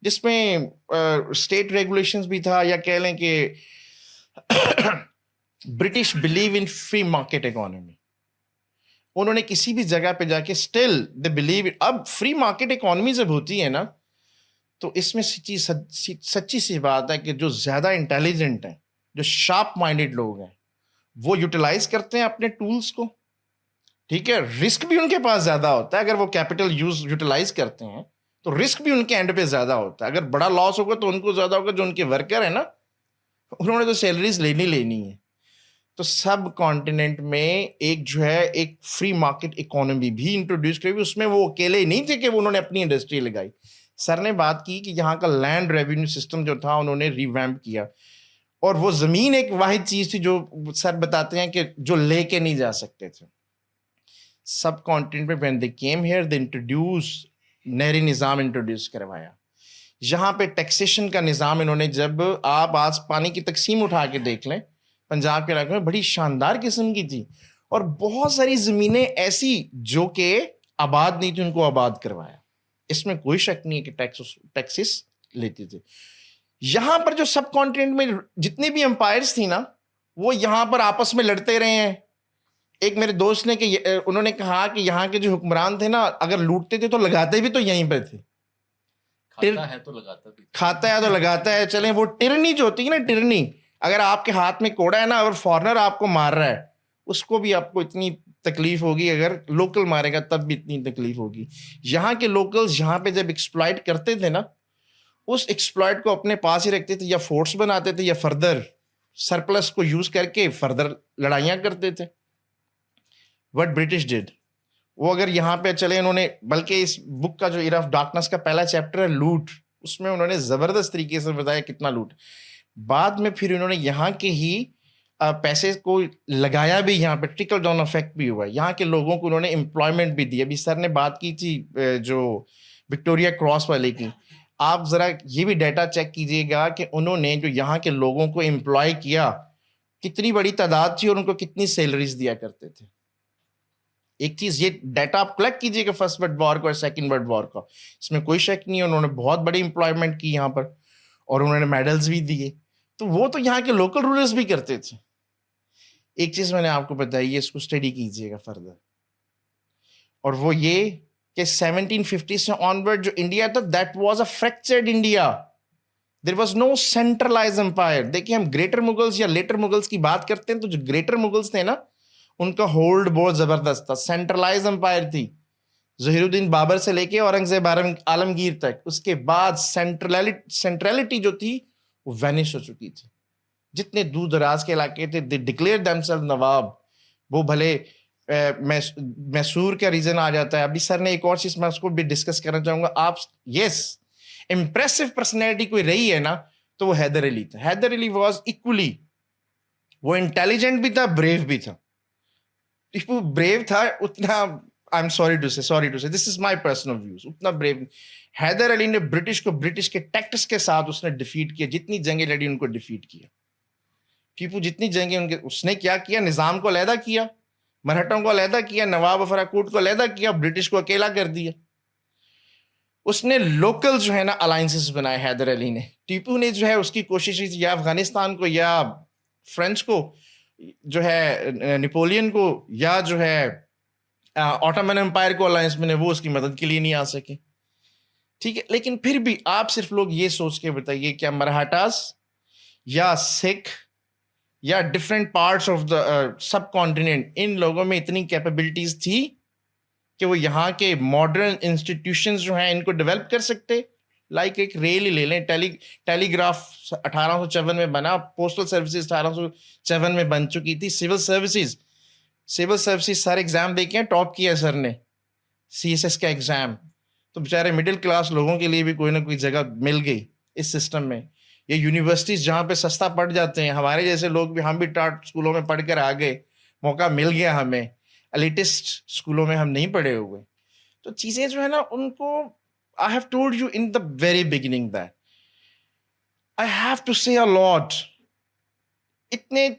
جس میں اسٹیٹ ریگولیشنز بھی تھا, یا کہہ لیں کہ British believe in free market economy. انہوں نے کسی بھی جگہ پہ جا کے اسٹل دے بلیو. اب فری مارکیٹ اکانومی جب ہوتی ہے نا تو اس میں سچی سی بات ہے کہ جو زیادہ انٹیلیجنٹ ہیں, جو شارپ مائنڈیڈ لوگ ہیں, وہ یوٹیلائز کرتے ہیں اپنے ٹولس کو. ٹھیک ہے, رسک بھی ان کے پاس زیادہ ہوتا ہے. اگر وہ کیپٹل یوٹیلائز کرتے ہیں تو رسک بھی ان کے اینڈ پہ زیادہ ہوتا ہے. اگر بڑا لاس ہوگا تو ان کو زیادہ ہوگا, جو ان کے ورکر ہیں نا انہوں نے تو سیلریز لینی ہے. تو سب کانٹیننٹ میں ایک جو ہے ایک فری مارکیٹ اکانومی بھی انٹروڈیوس کری. اس میں وہ اکیلے نہیں تھے کہ انہوں نے اپنی انڈسٹری لگائی. سر نے بات کی کہ یہاں کا لینڈ ریونیو سسٹم جو تھا انہوں نے ریویمپ کیا, اور وہ زمین ایک واحد چیز تھی جو سر بتاتے ہیں کہ جو لے کے نہیں جا سکتے تھے. سب کانٹیننٹ میں when they came here they introduced نہری نظام انٹروڈیوس کروایا. یہاں پہ ٹیکسیشن کا نظام انہوں نے, جب آپ آج پانی کی تقسیم اٹھا کے دیکھ لیں پنجاب کے علاقے میں, بڑی شاندار قسم کی تھی, اور بہت ساری زمینیں ایسی جو کہ آباد نہیں تھی ان کو آباد کروایا. اس میں کوئی شک نہیں ہے کہ ٹیکسس لیتے تھے. یہاں پر جو سب کانٹیننٹ میں جتنی بھی امپائرز تھی نا وہ یہاں پر آپس میں لڑتے رہے ہیں. ایک میرے دوست نے کہ انہوں نے کہا کہ یہاں کے جو حکمران تھے نا اگر لوٹتے تھے تو لگاتے بھی تو یہیں پہ تھے. کھاتا ہے تو لگاتا بھی, کھاتا ہے تو لگاتا ہے. چلیں وہ ٹرنی جو ہوتی ہے نا, ٹرنی, اگر آپ کے ہاتھ میں کوڑا ہے نا, اگر فارنر آپ کو مار رہا ہے اس کو بھی آپ کو اتنی تکلیف ہوگی, اگر لوکل مارے گا تب بھی اتنی تکلیف ہوگی. یہاں کے لوکلز یہاں پہ جب ایکسپلائٹ کرتے تھے نا اس ایکسپلائٹ کو اپنے پاس ہی رکھتے تھے, یا فورس بناتے تھے, یا فردر سرپلس کو یوز کر کے فردر لڑائیاں کرتے تھے. وٹ برٹش ڈیڈ, وہ اگر یہاں پہ چلے انہوں نے, بلکہ اس بک کا جو ایرا آف ڈارکنس کا پہلا چیپٹر ہے لوٹ, اس میں انہوں نے زبردست طریقے سے بتایا کتنا لوٹ. بعد میں پھر انہوں نے یہاں کے ہی پیسے کو لگایا بھی, یہاں پہ ٹرکل ڈاؤن افیکٹ بھی ہوا. یہاں کے لوگوں کو انہوں نے امپلائمنٹ بھی دی. ابھی سر نے بات کی تھی جو وکٹوریا کراس والے کی, آپ ذرا یہ بھی ڈیٹا چیک کیجیے گا کہ انہوں نے جو یہاں کے لوگوں کو امپلائی کیا کتنی بڑی تعداد تھی اور ان کو کتنی سیلریز دیا کرتے تھے. ایک چیز یہ ڈیٹا آپ کلیکٹ کیجیے گا فرسٹ ورلڈ وار کا اور سیکنڈ ورلڈ وار کا, اس میں کوئی شک نہیں ہے, انہوں نے بہت بڑی امپلائمنٹ کی یہاں پر اور انہوں نے میڈلز بھی دیے, تو وہ تو یہاں کے لوکل رولرز بھی کرتے تھے. ایک چیز میں نے آپ کو بتائی ہے, اس کو اسٹڈی کیجیے گا فردر, اور وہ یہ کہ 1750 سے آنورڈ جو انڈیا تھا that was a fractured India, there was no centralised empire. دیکھیے ہم گریٹر مغلس یا لیٹر مغلس کی بات کرتے ہیں, تو جو گریٹر مغلس تھے نا ان کا ہولڈ بہت زبردست تھا, سینٹرلائز امپائر تھی, ظہیر الدین بابر سے لے کے اورنگزیب عالمگیر تک. اس کے بعد سینٹرلٹی جو تھی وہ وینش ہو چکی تھی. جتنے دور دراز کے علاقے تھے دے ڈکلیئر دیم نواب, وہ بھلے میسور کا ریزن آ جاتا ہے. ابھی سر نے ایک اور چیز میں اس کو بھی ڈسکس کرنا چاہوں گا. آپ یس امپریسو پرسنالٹی کوئی رہی ہے نا تو وہ حیدر علی تھا. حیدر علی واز ایکولی, وہ انٹیلیجنٹ بھی تھا, بریو بھی تھا. ٹیپو بریو تھا اتنا, آئی ایم سوری ٹو سے دس از مائی پرسنل ویوز, اتنا بریو. حیدر علی نے برٹش کو برٹش کے ٹیکٹس کے ساتھ اس نے ڈیفیٹ کیا, جتنی جنگیں لڑی ان کو ڈیفیٹ کیا. ٹیپو جتنی جنگیں ان کے, اس نے کیا کیا, نظام کو علیحدہ کیا, مرہٹوں کو علیحدہ کیا, نواب فراکوٹ کو علیحدہ کیا, برٹش کو اکیلا کر دیا. اس نے لوکل جو ہے نا الائنسز بنائے حیدر علی نے. ٹیپو نے جو ہے اس کی کوشش کی یا افغانستان کو یا فرینچ کو جو ہے نیپولین کو یا جو ہے آٹومن امپائر کو الائنس میں نے, وہ اس کی مدد کے لیے نہیں آ سکے. ٹھیک ہے, لیکن پھر بھی آپ صرف لوگ یہ سوچ کے بتائیے کیا مراٹھاز یا سکھ یا different parts of the subcontinent, ان لوگوں میں اتنی کیپیبلٹیز تھی کہ وہ یہاں کے ماڈرن انسٹیٹیوشنز جو ہیں ان کو ڈیولپ کر سکتے. لائک ایک ریل ہی لے لیں, ٹیلی گراف 1854 میں بنا, پوسٹل سروسز 1854 میں بن چکی تھی, سول سروسز سارے ایگزام دے کے ٹاپ کیا سر نے, سی ایس ایس کا ایگزام. تو بیچارے مڈل کلاس لوگوں کے لیے بھی کوئی نہ کوئی جگہ مل گئی اس سسٹم میں. یہ یونیورسٹیز جہاں پہ سستا پڑ جاتے ہیں, ہمارے جیسے لوگ بھی, ہم بھی ٹاٹ اسکولوں میں پڑھ کر آ گئے, موقع مل گیا ہمیں, ایلیٹسٹ اسکولوں میں ہم نہیں پڑھے ہوئے. تو چیزیں جو ہے نا ان کو, I have told you in the very beginning that I have to say a lot. اتنے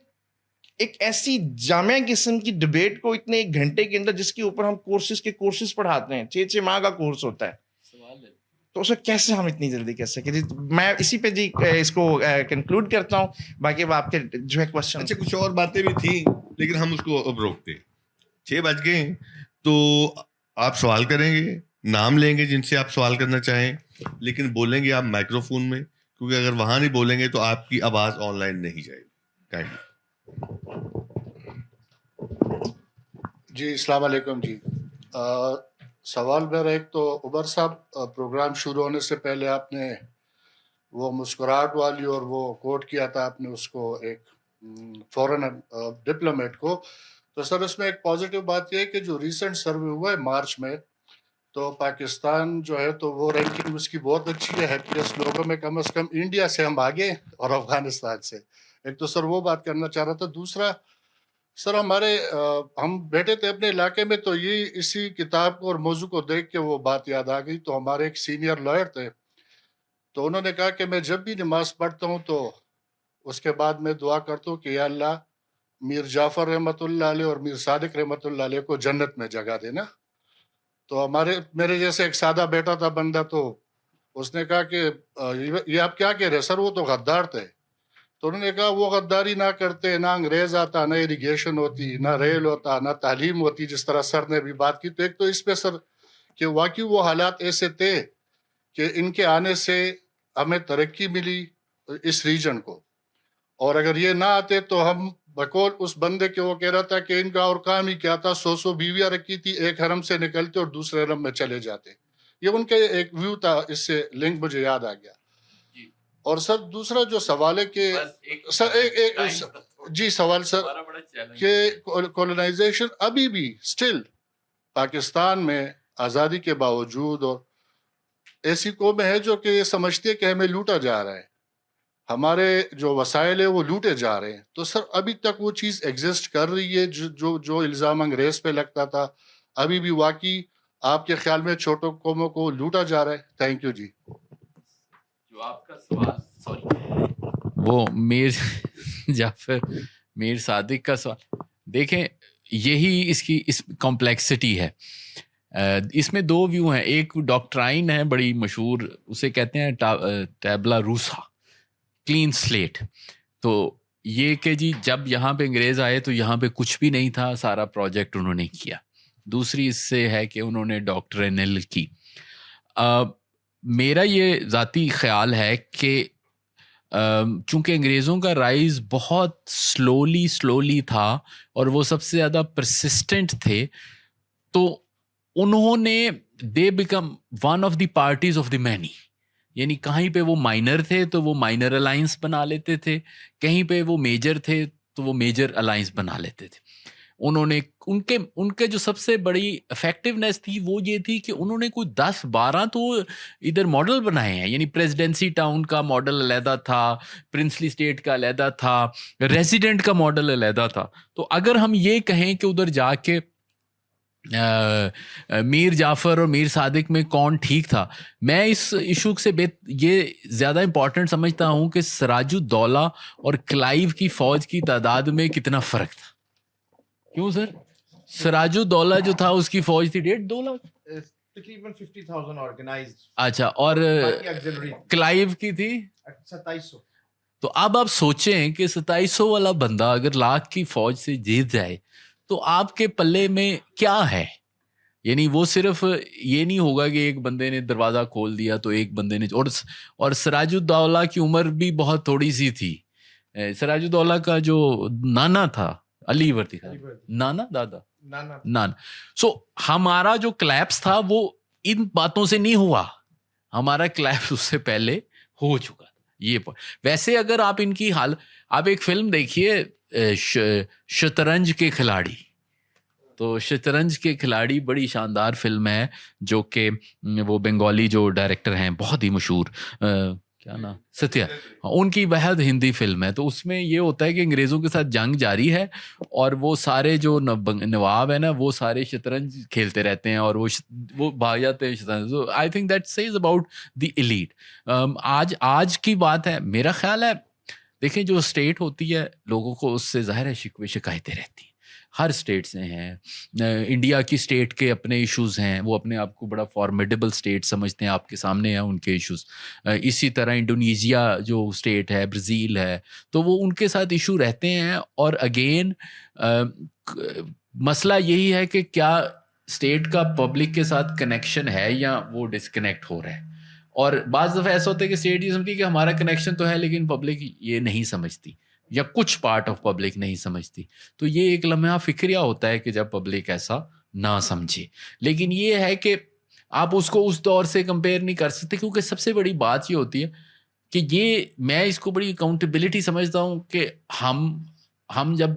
ایک ایسی جامع قسم کی ڈبیٹ کو اتنے ایک گھنٹے کے اندر, جس کے اوپر ہم کورسز پڑھاتے ہیں, 6 ماہ کا کورس ہوتا ہے, تو اسے کیسے ہم اتنی جلدی کر سکیں. میں اسی پہ جی اس کو کنکلوڈ کرتا ہوں. باقی اب آپ کے جو ہے کوشچن. اچھا کچھ اور باتیں بھی تھیں لیکن ہم اس کو اب روکتے. 6 بج گئے تو آپ سوال کریں گے, نام لیں گے جن سے آپ سوال کرنا چاہیں, لیکن بولیں گے آپ مائکرو فون میں, کیونکہ اگر وہاں نہیں بولیں گے تو آپ کی آواز آن لائن نہیں جائے گی. جی السلام علیکم. جی سوال میرا ایک تو, عمر صاحب پروگرام شروع ہونے سے پہلے آپ نے وہ مسکراہٹ والی اور وہ کوٹ کیا تھا آپ نے اس کو ایک فورن ڈپلومیٹ کو, تو سر اس میں ایک پازیٹیو بات یہ ہے کہ جو ریسنٹ سروے ہوا ہے مارچ میں, تو پاکستان جو ہے تو وہ رینکنگ اس کی بہت اچھی ہے, ہیپیسٹ لوگوں میں کم از کم انڈیا سے ہم آگے اور افغانستان سے. ایک تو سر وہ بات کرنا چاہ رہا تھا. دوسرا سر ہم بیٹھے تھے اپنے علاقے میں, تو یہ اسی کتاب کو اور موضوع کو دیکھ کے وہ بات یاد آ گئی. تو ہمارے ایک سینئر لائر تھے, تو انہوں نے کہا کہ میں جب بھی نماز پڑھتا ہوں تو اس کے بعد میں دعا کرتا ہوں کہ یا اللہ میر جعفر رحمۃ اللہ علیہ اور میر صادق رحمۃ اللہ علیہ کو جنت میں جگہ دینا. تو میرے جیسے ایک سادہ بیٹا تھا بندہ, تو اس نے کہا کہ یہ آپ کیا کہہ رہے سر, وہ تو غدار تھے. تو انہوں نے کہا وہ غداری نہ کرتے, نہ انگریز آتا, نہ ایریگیشن ہوتی, نہ ریل ہوتا, نہ تعلیم ہوتی, جس طرح سر نے بھی بات کی. تو ایک تو اس پہ سر کہ واقعی وہ حالات ایسے تھے کہ ان کے آنے سے ہمیں ترقی ملی اس ریجن کو, اور اگر یہ نہ آتے تو ہم بقول اس بندے کے, وہ کہہ رہا تھا کہ ان کا اور کام ہی کیا تھا, 100 بیویاں رکھی تھی, ایک حرم سے نکلتے اور دوسرے حرم میں چلے جاتے. یہ ان کے ایک ویو تھا, اس سے لنک مجھے یاد آ گیا. اور سر دوسرا جو سوال ہے کہ سر ایک جی سوال سر کہ کولونائزیشن ابھی بھی اسٹل پاکستان میں آزادی کے باوجود اور ایسی قومیں ہیں جو کہ یہ سمجھتی ہے کہ ہمیں لوٹا جا رہا ہے, ہمارے جو وسائل ہیں وہ لوٹے جا رہے ہیں. تو سر ابھی تک وہ چیز ایگزسٹ کر رہی ہے جو الزام انگریز پہ لگتا تھا, ابھی بھی واقعی آپ کے خیال میں چھوٹوں قوموں کو لوٹا جا رہا ہے؟ Thank you. جی جو آپ کا سوال وہ میر جعفر میر صادق کا سوال, دیکھیں یہی اس کی اس کمپلیکسٹی ہے. اس میں دو ویو ہیں. ایک ڈاکٹرائن ہے بڑی مشہور, اسے کہتے ہیں ٹیبلا روسا, کلین سلیٹ. تو یہ کہ جی جب یہاں پہ انگریز آئے تو یہاں پہ کچھ بھی نہیں تھا, سارا پروجیکٹ انہوں نے کیا. دوسری اس سے ہے کہ انہوں نے ڈاکٹرینل کی. میرا یہ ذاتی خیال ہے کہ چونکہ انگریزوں کا رائز بہت سلولی تھا اور وہ سب سے زیادہ پرسسٹنٹ تھے, تو انہوں نے they become one of the parties of the many. یعنی کہیں پہ وہ مائنر تھے تو وہ مائنر الائنس بنا لیتے تھے, کہیں پہ وہ میجر تھے تو وہ میجر الائنس بنا لیتے تھے. انہوں نے ان کے جو سب سے بڑی افیکٹونیس تھی وہ یہ تھی کہ انہوں نے کوئی 10-12 تو ادھر ماڈل بنائے ہیں. یعنی پریزیڈنسی ٹاؤن کا ماڈل علیحدہ تھا, پرنسلی اسٹیٹ کا علیحدہ تھا, ریزیڈنٹ کا ماڈل علیحدہ تھا. تو اگر ہم یہ کہیں کہ ادھر جا کے میر جعفر اور میر صادق میں کون ٹھیک تھا, میں اس ایشو سے یہ زیادہ امپورٹنٹ سمجھتا ہوں کہ سراج الدولہ اور کلائیو کی فوج کی تعداد میں کتنا فرق تھا. کیوں سر؟ سراج الدولہ جو تھا اس کی فوج تھی 1.5-2 لاکھ, تقریباً 50,000 آرگنائزڈ. اچھا, اور کلائیو کی تھی 2700. تو اب آپ سوچیں کہ 2700 والا بندہ اگر لاکھ کی فوج سے جیت جائے تو آپ کے پلے میں کیا ہے؟ یعنی وہ صرف یہ نہیں ہوگا کہ ایک بندے نے دروازہ کھول دیا تو ایک بندے نے, اور سراج الدولہ کی عمر بھی بہت تھوڑی سی تھی. سراج الدولہ کا جو نانا تھا علی وردی خان, نانا دادا نانا. سو ہمارا جو کلیپس تھا وہ ان باتوں سے نہیں ہوا, ہمارا کلیپس اس سے پہلے ہو چکا تھا. یہ ویسے اگر آپ ان کی آپ ایک فلم دیکھیے شطرنج کے کھلاڑی, تو شطرنج کے کھلاڑی بڑی شاندار فلم ہے جو کہ وہ بنگالی جو ڈائریکٹر ہیں بہت ہی مشہور, کیا نام, ستیا, ان کی بہت ہندی فلم ہے. تو اس میں یہ ہوتا ہے کہ انگریزوں کے ساتھ جنگ جاری ہے اور وہ سارے جو نواب ہیں نا وہ سارے شطرنج کھیلتے رہتے ہیں اور وہ بھاگ جاتے ہیں شطرنج. So I think that says about the elite. آج کی بات ہے, میرا خیال ہے دیکھیں جو اسٹیٹ ہوتی ہے لوگوں کو اس سے ظاہر ہے شکوے شکایتیں رہتی ہیں, ہر اسٹیٹ سے ہیں. انڈیا کی اسٹیٹ کے اپنے ایشوز ہیں, وہ اپنے آپ کو بڑا فارمیڈیبل اسٹیٹ سمجھتے ہیں, آپ کے سامنے ہیں ان کے ایشوز. اسی طرح انڈونیزیا جو اسٹیٹ ہے, برازیل ہے, تو وہ ان کے ساتھ ایشو رہتے ہیں. اور اگین مسئلہ یہی ہے کہ کیا اسٹیٹ کا پبلک کے ساتھ کنیکشن ہے یا وہ ڈسکنیکٹ ہو رہا ہے. اور بعض دفعہ ایسا ہوتا ہے کہ اسٹیٹ یہ سمجھتی ہے کہ ہمارا کنیکشن تو ہے لیکن پبلک یہ نہیں سمجھتی, یا کچھ پارٹ آف پبلک نہیں سمجھتی. تو یہ ایک لمحہ فکریہ ہوتا ہے کہ جب پبلک ایسا نہ سمجھے. لیکن یہ ہے کہ آپ اس کو اس دور سے کمپیئر نہیں کر سکتے, کیونکہ سب سے بڑی بات یہ ہوتی ہے کہ یہ میں اس کو بڑی اکاؤنٹیبلٹی سمجھتا ہوں کہ ہم جب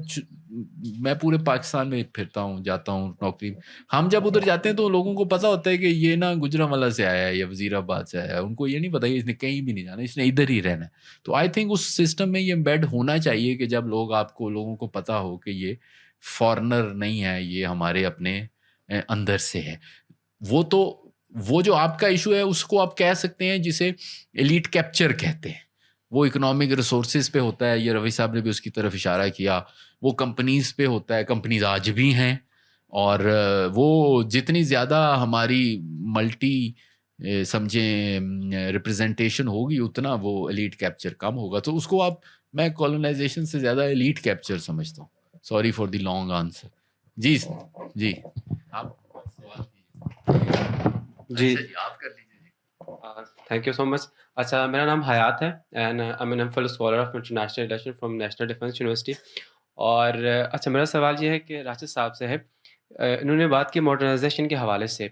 میں پورے پاکستان میں پھرتا ہوں جاتا ہوں نوکری, ہم جب ادھر جاتے ہیں تو لوگوں کو پتہ ہوتا ہے کہ یہ نا گجرانوالہ سے آیا ہے یا وزیر آباد سے آیا ہے. ان کو یہ نہیں پتا کہ اس نے کہیں بھی نہیں جانا, اس نے ادھر ہی رہنا ہے. تو آئی تھنک اس سسٹم میں یہ امبیڈ ہونا چاہیے کہ جب لوگوں کو پتہ ہو کہ یہ فارنر نہیں ہے, یہ ہمارے اپنے اندر سے ہے. وہ جو آپ کا ایشو ہے اس کو آپ کہہ سکتے ہیں جسے ایلیٹ کیپچر کہتے ہیں. وہ اکنامک ریسورسز پہ ہوتا ہے, یہ روی صاحب نے بھی اس کی طرف اشارہ کیا. وہ کمپنیز پہ ہوتا ہے, کمپنیز آج بھی ہیں, اور وہ جتنی زیادہ ہماری ملٹی سمجھیں ریپرزنٹیشن ہوگی اتنا وہ ایلیٹ کیپچر کم ہوگا. تو اس کو میں کولونائزیشن سے زیادہ ایلیٹ کیپچر سمجھتا ہوں. Sorry for the long answer. جی آپ جی آپ کر لیجیے. Thank you so much. اچھا, میرا نام حیات ہے and I am M Phil scholar of international relation from national defence university. اور اچھا, میرا سوال یہ ہے کہ راشد صاحب سے ہے, انہوں نے بات کی ماڈرنائزیشن کے حوالے سے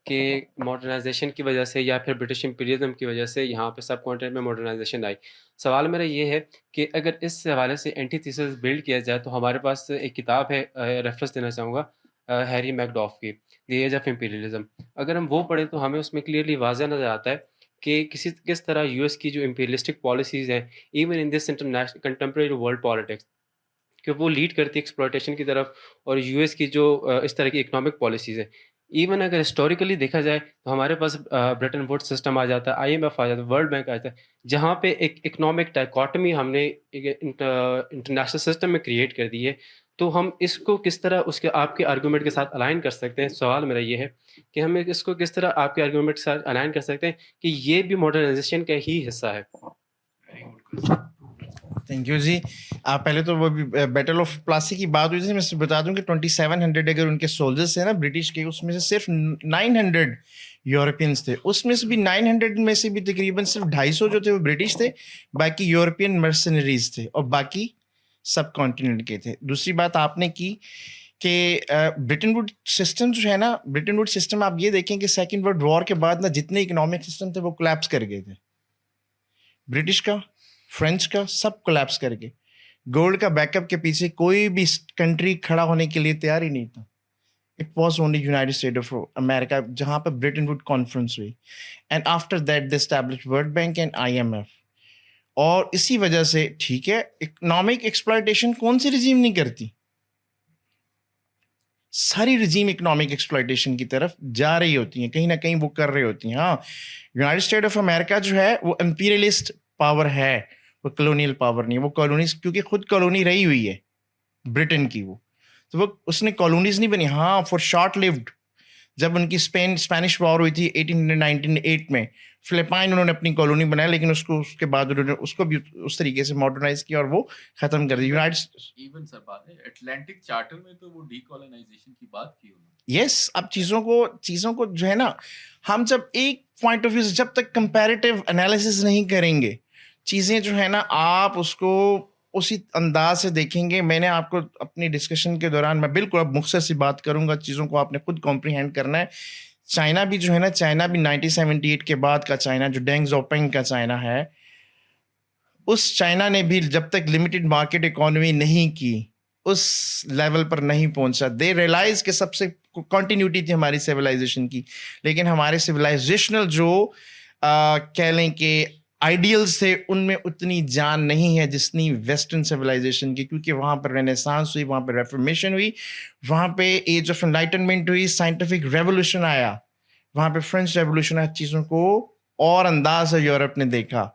کہ ماڈرنائزیشن کی وجہ سے یا پھر برٹش امپیریزم کی وجہ سے یہاں پہ سب کانٹیننٹ میں ماڈرنائزیشن آئی. سوال میرا یہ ہے کہ اگر اس حوالے سے اینٹی تھیسس بلڈ کیا جائے تو ہمارے پاس ایک کتاب ہے, ریفرنس دینا چاہوں گا, ہیری میکڈاف کی دی ایج آف امپیریلزم. اگر ہم وہ پڑھیں تو ہمیں اس میں کلیئرلی واضح نظر آتا ہے کہ کس طرح یو ایس کی جو امپیریلسٹک پالیسیز ہیں even in this international contemporary world politics, کہ وہ لیڈ کرتی ہے ایکسپلوٹیشن کی طرف, اور یو ایس کی جو اس طرح کی اکنامک پالیسیز ہیں. ایون اگر ہسٹوریکلی دیکھا جائے تو ہمارے پاس برٹن ووڈ سسٹم آ جاتا ہے, آئی ایم ایف آ جاتا ہے, ورلڈ بینک آ جاتا ہے, جہاں پہ ایک اکنامک ڈائکاٹمی ہم نے انٹرنیشنل سسٹم میں کریٹ کر دی ہے. تو ہم اس کو کس طرح اس کے آپ کے آرگومنٹ کے ساتھ الائن کر سکتے ہیں؟ سوال میرا یہ ہے کہ ہم اس کو کس طرح آپ کے آرگومنٹ کے ساتھ الائن کر سکتے ہیں کہ یہ بھی ماڈرنائزیشن کا ہی حصہ ہے؟ تھینک یو جی. پہلے تو وہ بیٹل آف پلاسی کی بات ہوئی تھی. میں بتا دوں کہ 2700 اگر ان کے سولجرس ہیں نا برٹش کے, اس میں سے صرف 900 یورپینس تھے. اس میں سے بھی 900 میں سے بھی تقریباً صرف 250 جو تھے وہ برٹش تھے, باقی یورپین مرسنریز تھے, اور باقی سب کانٹیننٹ کے تھے. دوسری بات آپ نے کی کہ برٹن ووڈ سسٹم جو ہے نا, برٹن ووڈ سسٹم آپ یہ دیکھیں کہ سیکنڈ ورلڈ وار کے بعد نا جتنے اکنامک سسٹم تھے وہ کولیپس کر گئے تھے. برٹش کا, فرینچ کا, سب کولیپس کر گئے. گولڈ کا بیک اپ کے پیچھے کوئی بھی کنٹری کھڑا ہونے کے لیے تیار ہی نہیں تھا. It was only United state of America, جہاں پہ برٹن ووڈ کانفرنس ہوئی, and after that they establish world bank and IMF. اور اسی وجہ سے ٹھیک ہے, اکنامک ایکسپلائٹیشن کون سی رجیم نہیں کرتی؟ ساری رجیم اکنامک ایکسپلائٹیشن کی طرف جا رہی ہوتی ہیں, کہیں نہ کہیں وہ کر رہی ہوتی ہیں. ہاں, یونائٹیڈ اسٹیٹ آف امریکہ جو ہے وہ امپیریلسٹ پاور ہے, وہ کلونیل پاور نہیں. وہ کالونیز کیونکہ خود کالونی رہی ہوئی ہے برٹن کی, وہ تو وہ اس نے کالونیز نہیں بنی. ہاں, فار شارٹ لیوڈ, جب ان کی اسپینش وار ہوئی تھی 1898 میں, فلپائن انہوں نے اپنی کالونی بنایا, لیکن اس کے بعد انہوں نے اس کو بھی اس طریقے سے ماڈرنائز کیا اور وہ ختم کر دی. ایون سر بات ہے اٹلانٹک چارٹر میں تو وہ ڈی کالونائزیشن کی بات کی انہوں نے. یس, اب چیزوں کو جو ہے نا, ہم جب ایک پوائنٹ آف ویو سے جب تک کمپیریٹیو انالیسس نہیں کریں گے, چیزیں جو ہے نا آپ اس کو اسی انداز سے دیکھیں گے. میں نے آپ کو اپنی ڈسکشن کے دوران, میں بالکل اب مختصر سی بات کروں گا, چیزوں کو آپ نے خود کمپریہینڈ کرنا ہے. چائنا بھی جو ہے نا, چائنا بھی 1978 کے بعد کا چائنا, جو ڈینگ زوپنگ کا چائنا ہے, اس چائنا نے بھی جب تک لمیٹڈ مارکیٹ اکانومی نہیں کی, اس لیول پر نہیں پہنچا. دے ریئلائز کہ سب سے کنٹینیوٹی تھی ہماری سویلائزیشن کی, لیکن ہمارے سویلائزیشنل جو کہہ لیں کہ آئیڈیلس تھے, ان میں اتنی جان نہیں ہے جتنی ویسٹرن سویلائزیشن کی, کیونکہ وہاں پر رینیسانس ہوئی, وہاں پہ ریفارمیشن ہوئی, وہاں پہ ایج آف انلائٹنمنٹ ہوئی, سائنٹیفک ریولیوشن آیا, وہاں پہ فرینچ ریولیوشن آیا. چیزوں کو اور انداز سے یورپ نے دیکھا,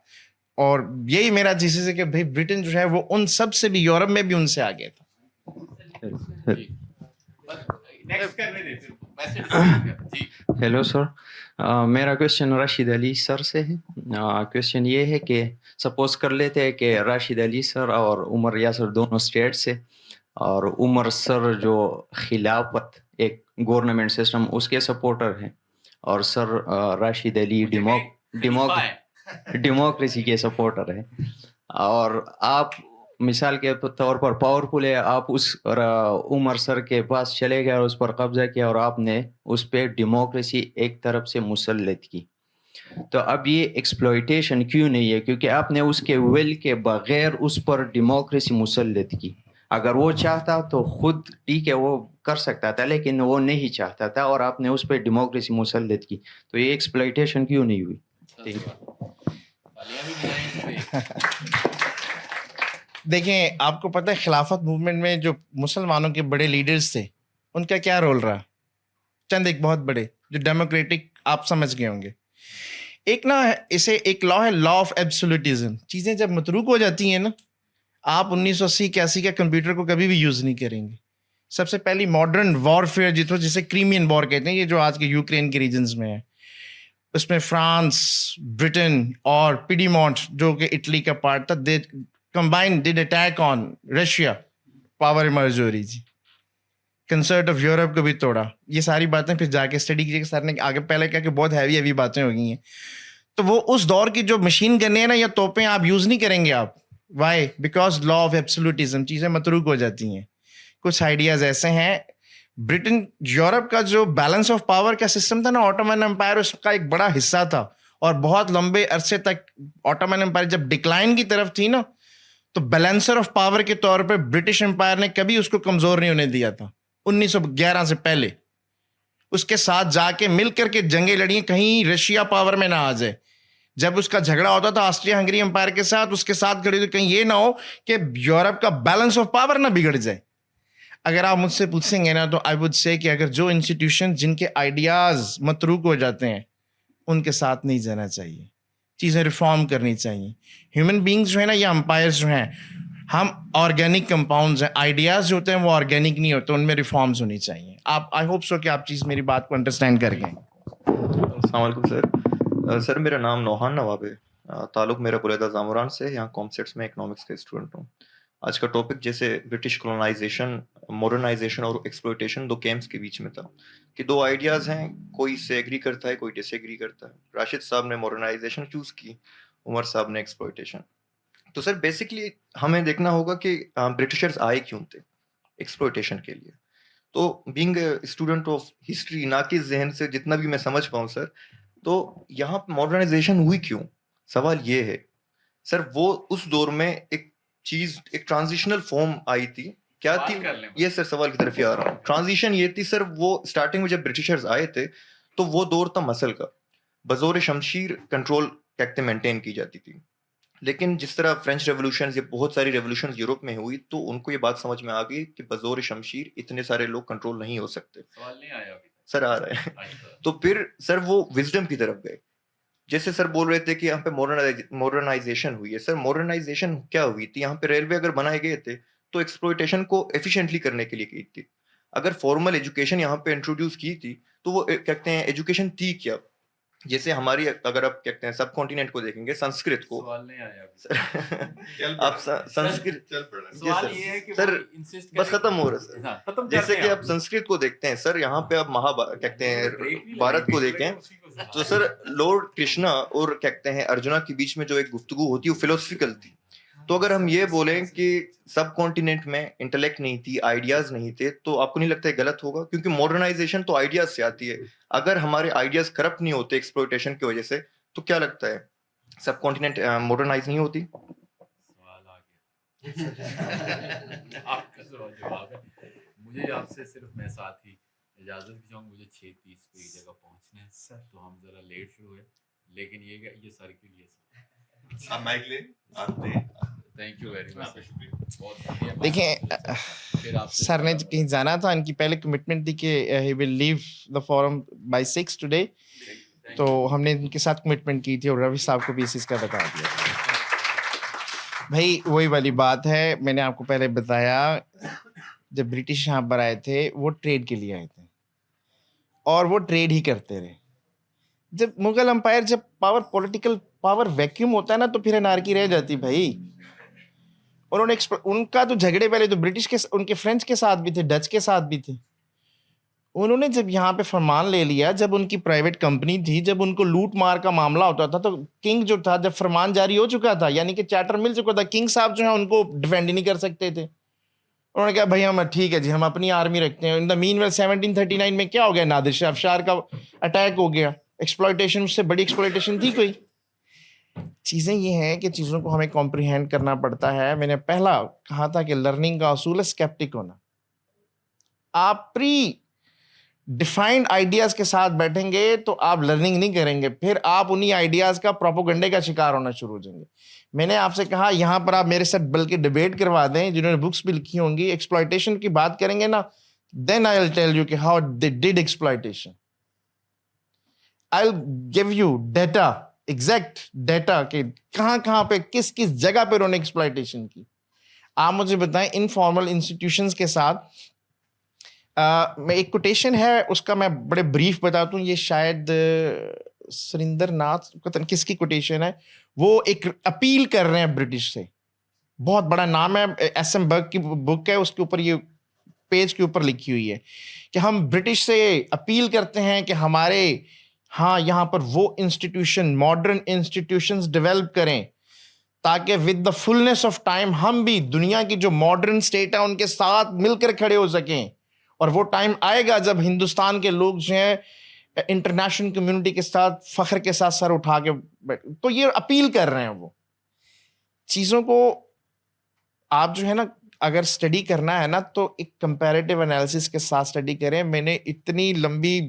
اور یہی میرا تھیسس ہے کہ بھائی برٹن جو ہے وہ ان سب سے بھی, یورپ میں بھی ان سے آگے تھا. ہیلو سر, میرا کویشچن راشد علی سر سے ہے. کویشچن یہ ہے کہ سپوز کر لیتے ہیں کہ راشد علی سر اور عمر یاسر دونوں اسٹیٹ سے, اور عمر سر جو خلافت ایک گورنمنٹ سسٹم اس کے سپورٹر ہیں, اور سر راشد علی ڈیموکریسی کے سپورٹر ہیں, اور آپ مثال کے طور پر پاورفل ہے, آپ اس عمر سر کے پاس چلے گئے اور اس پر قبضہ کیا, اور آپ نے اس پہ ڈیموکریسی ایک طرف سے مسلط کی. تو اب یہ ایکسپلوئٹیشن کیوں نہیں ہے؟ کیونکہ آپ نے اس کے ول کے بغیر اس پر ڈیموکریسی مسلط کی. اگر وہ چاہتا تو خود ٹھیک ہے وہ کر سکتا تھا, لیکن وہ نہیں چاہتا تھا, اور آپ نے اس پہ ڈیموکریسی مسلط کی. تو یہ ایکسپلوئٹیشن کیوں نہیں ہوئی؟ دیکھیں, آپ کو پتہ ہے خلافت موومنٹ میں جو مسلمانوں کے بڑے لیڈرز تھے, ان کا کیا رول رہا؟ چند ایک بہت بڑے جو ڈیموکریٹک, آپ سمجھ گئے ہوں گے. ایک نا اسے ایک لا ہے, لا آف ایبسولوٹزم. چیزیں جب متروک ہو جاتی ہیں نا, آپ 1980-81 کے کمپیوٹر کو کبھی بھی یوز نہیں کریں گے. سب سے پہلی ماڈرن وارفیئر جسے کریمین وار کہتے ہیں, یہ جو آج کے یوکرین کے ریجنز میں ہے, اس میں فرانس, برٹن اور پیڈیمونٹ جو کہ اٹلی کا پارٹ تھا, they combined did attack on Russia, power emerge ہو رہی تھی. کنسرٹ آف یورپ کو بھی توڑا. یہ ساری باتیں پھر جا کے اسٹڈی کیجیے, سر نے آگے پہلے کہا کہ بہت ہیوی باتیں ہو گئی ہیں. تو وہ اس دور کی جو مشین گنیں ہیں نا, یا توپیں آپ یوز نہیں کریں گے آپ. وائی؟ بیکاز لا آف ایبسولوٹزم, چیزیں متروک ہو جاتی ہیں. کچھ آئیڈیاز ایسے ہیں. برٹن, یورپ کا جو بیلنس آف پاور کا سسٹم تھا نا, آٹومن امپائر اس کا ایک بڑا حصہ تھا, اور بہت لمبے عرصے تک آٹومن امپائر جب ڈکلائن کی طرف تھی نا, تو بیلنسر آف پاور کے طور پہ برٹش امپائر نے کبھی اس کو کمزور نہیں ہونے دیا تھا 1911 سے پہلے. اس کے ساتھ جا کے مل کر کے جنگیں لڑیں, کہیں رشیا پاور میں نہ آ جائے. جب اس کا جھگڑا ہوتا تھا آسٹریا ہنگری امپائر کے ساتھ, اس کے ساتھ کھڑی تو کہیں یہ نہ ہو کہ یورپ کا بیلنس آف پاور نہ بگڑ جائے. اگر آپ مجھ سے پوچھیں گے نا, تو آئی وڈ سے کہ اگر جو انسٹیٹیوشن جن کے آئیڈیاز متروک ہو جاتے ہیں, ان کے ساتھ نہیں جانا چاہیے. چیزیں ریفارم کرنی چاہیے. ہیومن بینگز جو ہے نا, یا امپائرز جو ہیں, ہم آرگینک کمپاؤنڈز ہیں, آئیڈیاز جو ہوتے ہیں وہ آرگینک نہیں ہوتے, ان میں ریفارمز ہونی چاہیے. آپ آئی ہوپ سو کہ آپ چیز میری بات کو انڈرسٹینڈ کر گئے. السلام علیکم سر. سر میرا نام نوحان نواب ہے, تعلق میرا بلیدہ زاموران سے, یہاں کامسیٹس میں اکنامکس کا اسٹوڈنٹ ہوں. آج کا ٹاپک جیسے برٹش کولونائزیشن, ماڈرنائزیشن اور ایکسپلوئٹیشن دو کیمپس کے بیچ میں تھا کہ دو آئیڈیاز ہیں, کوئی اس سے ایگری کرتا ہے کوئی ڈس ایگری کرتا ہے. راشد صاحب نے ماڈرنائزیشن چوز کی, عمر صاحب نے ایکسپلوئٹیشن. تو سر بیسکلی ہمیں دیکھنا ہوگا کہ برٹشرز آئے کیوں تھے ایکسپلوئٹیشن کے لیے. تو being a student of history, ناقص ذہن سے جتنا بھی میں سمجھ پاؤں سر, تو یہاں پہ ماڈرنائزیشن ہوئی کیوں, سوال یہ ہے سر. وہ اس دور میں ایک چیز, ایک ٹرانزیشنل فارم آئی تھی, کیا تھی یہ سر, سوال کی طرف ہی آ رہا ہوں. ٹرانزیشن یہ تھی سر, وہ اسٹارٹنگ میں جب برٹشرز آئے تھے تو وہ دور تھا مسل کا, بزور شمشیر کنٹرول کہتے مینٹین کی جاتی تھی. لیکن جس طرح فرینچ ریولوشنز یا بہت ساری ریولوشنز یورپ میں ہوئی تو ان کو یہ بات سمجھ میں آ گئی کہ بزور شمشیر اتنے سارے لوگ کنٹرول نہیں ہو سکتے. سوال نہیں آیا سر آ رہا ہے. تو پھر سر وہ وزڈم کی طرف گئے. جیسے سر بول رہے تھے کہ یہاں پہ ماڈرنائزیشن ہوئی ہے. سر ماڈرنائزیشن کیا ہوئی تھی, یہاں پہ ریلوے اگر بنائے گئے تھے تو ایکسپلوئٹیشن کو ایفیشینٹلی کرنے کے لیے کی تھی. اگر فارمل ایجوکیشن یہاں پہ انٹروڈیوس کی تھی تو وہ کہتے ہیں ایجوکیشن تھی کیا. جیسے ہماری اگر آپ کہتے ہیں سب کانٹیننٹ کو دیکھیں گے, سنسکرت کو, سوال نہیں آیا آپ سنسکرت سر بس ختم ہو رہا ہے سر. جیسے کہ آپ سنسکرت کو دیکھتے ہیں سر, یہاں پہ آپ کہتے ہیں بھارت کو دیکھیں تو سر لارڈ کرشنا اور کہتے ہیں ارجنا کے بیچ میں جو ایک گفتگو ہوتی ہے وہ فلسفیکل تھی. تو اگر ہم یہ بولیں کہ سب کانٹیننٹ میں انٹلیکٹ نہیں تھی, آئیڈیاز نہیں تھے, تو آپ کو نہیں لگتا ہے غلط ہوگا؟ کیونکہ ماڈرنائزیشن تو آئیڈیاز سے آتی ہے. اگر ہمارے آئیڈیاز کرپٹ نہیں ہوتے ایکسپلوئٹیشن کی وجہ سے تو کیا لگتا ہے سب کانٹیننٹ ماڈرنائز نہیں ہوتی؟ سوال آ گیا آپ کا سوال جواب ہے. مجھے آپ سے صرف میں ساتھ ہی اجازت بھی چاہوں, مجھے 6:30 پہ ایک جگہ پہنچنا ہے تو ہم ذرا لیٹ شروع ہوئے, لیکن یہ سر کے لیے آپ مائک لیں, آپ دیں. Thank you very much. دیکھیں سر نے کہیں جانا تھا, ان کی پہلے کمٹمنٹ تھی کہ ہی ول لیو دا فورم بائی 6 ٹوڈے, تو ہم نے ان کے ساتھ کمٹمنٹ کی تھی اور روی صاحب کو بھی اس کا بتا دیا. بھائی وہی والی بات ہے, میں نے آپ کو پہلے بتایا جب برٹش یہاں پر آئے تھے وہ ٹریڈ کے لیے آئے تھے اور وہ ٹریڈ ہی کرتے رہے. جب مغل امپائر, جب پاور پولیٹیکل پاور ویکیوم ہوتا ہے نا تو پھر انارکی رہ جاتی بھائی. انہوں نے ان کا تو جھگڑے پہلے تو برٹش کے, ان کے فرینچ کے ساتھ بھی تھے, ڈچ کے ساتھ بھی تھے. انہوں نے جب یہاں پہ فرمان لے لیا, جب ان کی پرائیویٹ کمپنی تھی, جب ان کو لوٹ مار کا معاملہ ہوتا تھا تو کنگ جو تھا, جب فرمان جاری ہو چکا تھا یعنی کہ چارٹر مل چکا تھا, کنگ صاحب جو ہے ان کو ڈیفینڈ ہی نہیں کر سکتے تھے. انہوں نے کہا بھائی ہم ٹھیک ہے جی, ہم اپنی آرمی رکھتے ہیں. ان دا مین ویل 1739 میں کیا ہو گیا, نادر شاہ افشار کا اٹیک ہو گیا. ایکسپلوئٹیشن, اس سے بڑی ایکسپلوئٹیشن تھی کوئی؟ چیزیں یہ ہیں کہ چیزوں کو ہمیں کمپریہینڈ کرنا پڑتا ہے. میں نے پہلا کہا تھا کہ لرننگ کا اصول ہے اسکیپٹک ہونا. آپ پری ڈیفائنڈ آئیڈیاز کے ساتھ بیٹھیں گے تو آپ لرننگ نہیں کریں گے, پھر آپ انہی آئیڈیاز کا پروپوگنڈے کا شکار ہونا شروع ہو جائیں گے. میں نے آپ سے کہا یہاں پر آپ میرے ساتھ بلکہ ڈیبیٹ کروا دیں, جنہوں نے بکس بھی لکھی ہوں گی, ایکسپلوئٹیشن کی بات کریں گے نا, then I will tell you کہ how they did exploitation. I will give you data, exact data کہ کہاں کہاں پہ کس کس جگہ پہ انہوں نے ایکسپلوئٹیشن کی. آپ مجھے بتائیں انفارمل انسٹیٹیوشنس کے ساتھ میں ایک کوٹیشن ہے اس کا میں بڑے بریف بتاتا ہوں. یہ شاید سریندر ناتھ کس کی کوٹیشن ہے, وہ ایک اپیل کر رہے ہیں برٹش سے, بہت بڑا نام ہے, ایس ایم برگ کی بک ہے, اس کے اوپر یہ پیج کے اوپر لکھی ہوئی ہے کہ ہم برٹش سے اپیل کرتے ہیں کہ ہمارے ہاں یہاں پر وہ انسٹیٹیوشن, ماڈرن انسٹیٹیوشنز ڈیولپ کریں تاکہ ود دا فلنس آف ٹائم ہم بھی دنیا کی جو ماڈرن اسٹیٹ ہے ان کے ساتھ مل کر کھڑے ہو سکیں. اور وہ ٹائم آئے گا جب ہندوستان کے لوگ جو ہیں انٹرنیشنل کمیونٹی کے ساتھ فخر کے ساتھ سر اٹھا کے تو یہ اپیل کر رہے ہیں. وہ چیزوں کو آپ جو ہے نا اگر اسٹڈی کرنا ہے نا تو ایک کمپیریٹیو انالیسس کے ساتھ اسٹڈی کریں. میں نے اتنی لمبی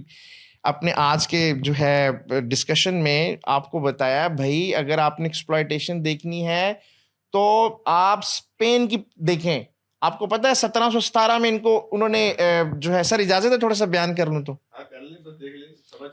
اپنے آج کے جو ہے ڈسکشن میں آپ کو بتایا بھائی اگر آپ نے ایکسپلوئٹیشن دیکھنی ہے تو آپ اسپین کی دیکھیں. آپ کو پتا ہے 1717 میں ان کو انہوں نے جو ہے, سر اجازت ہے تھوڑا سا بیان کر لوں تو,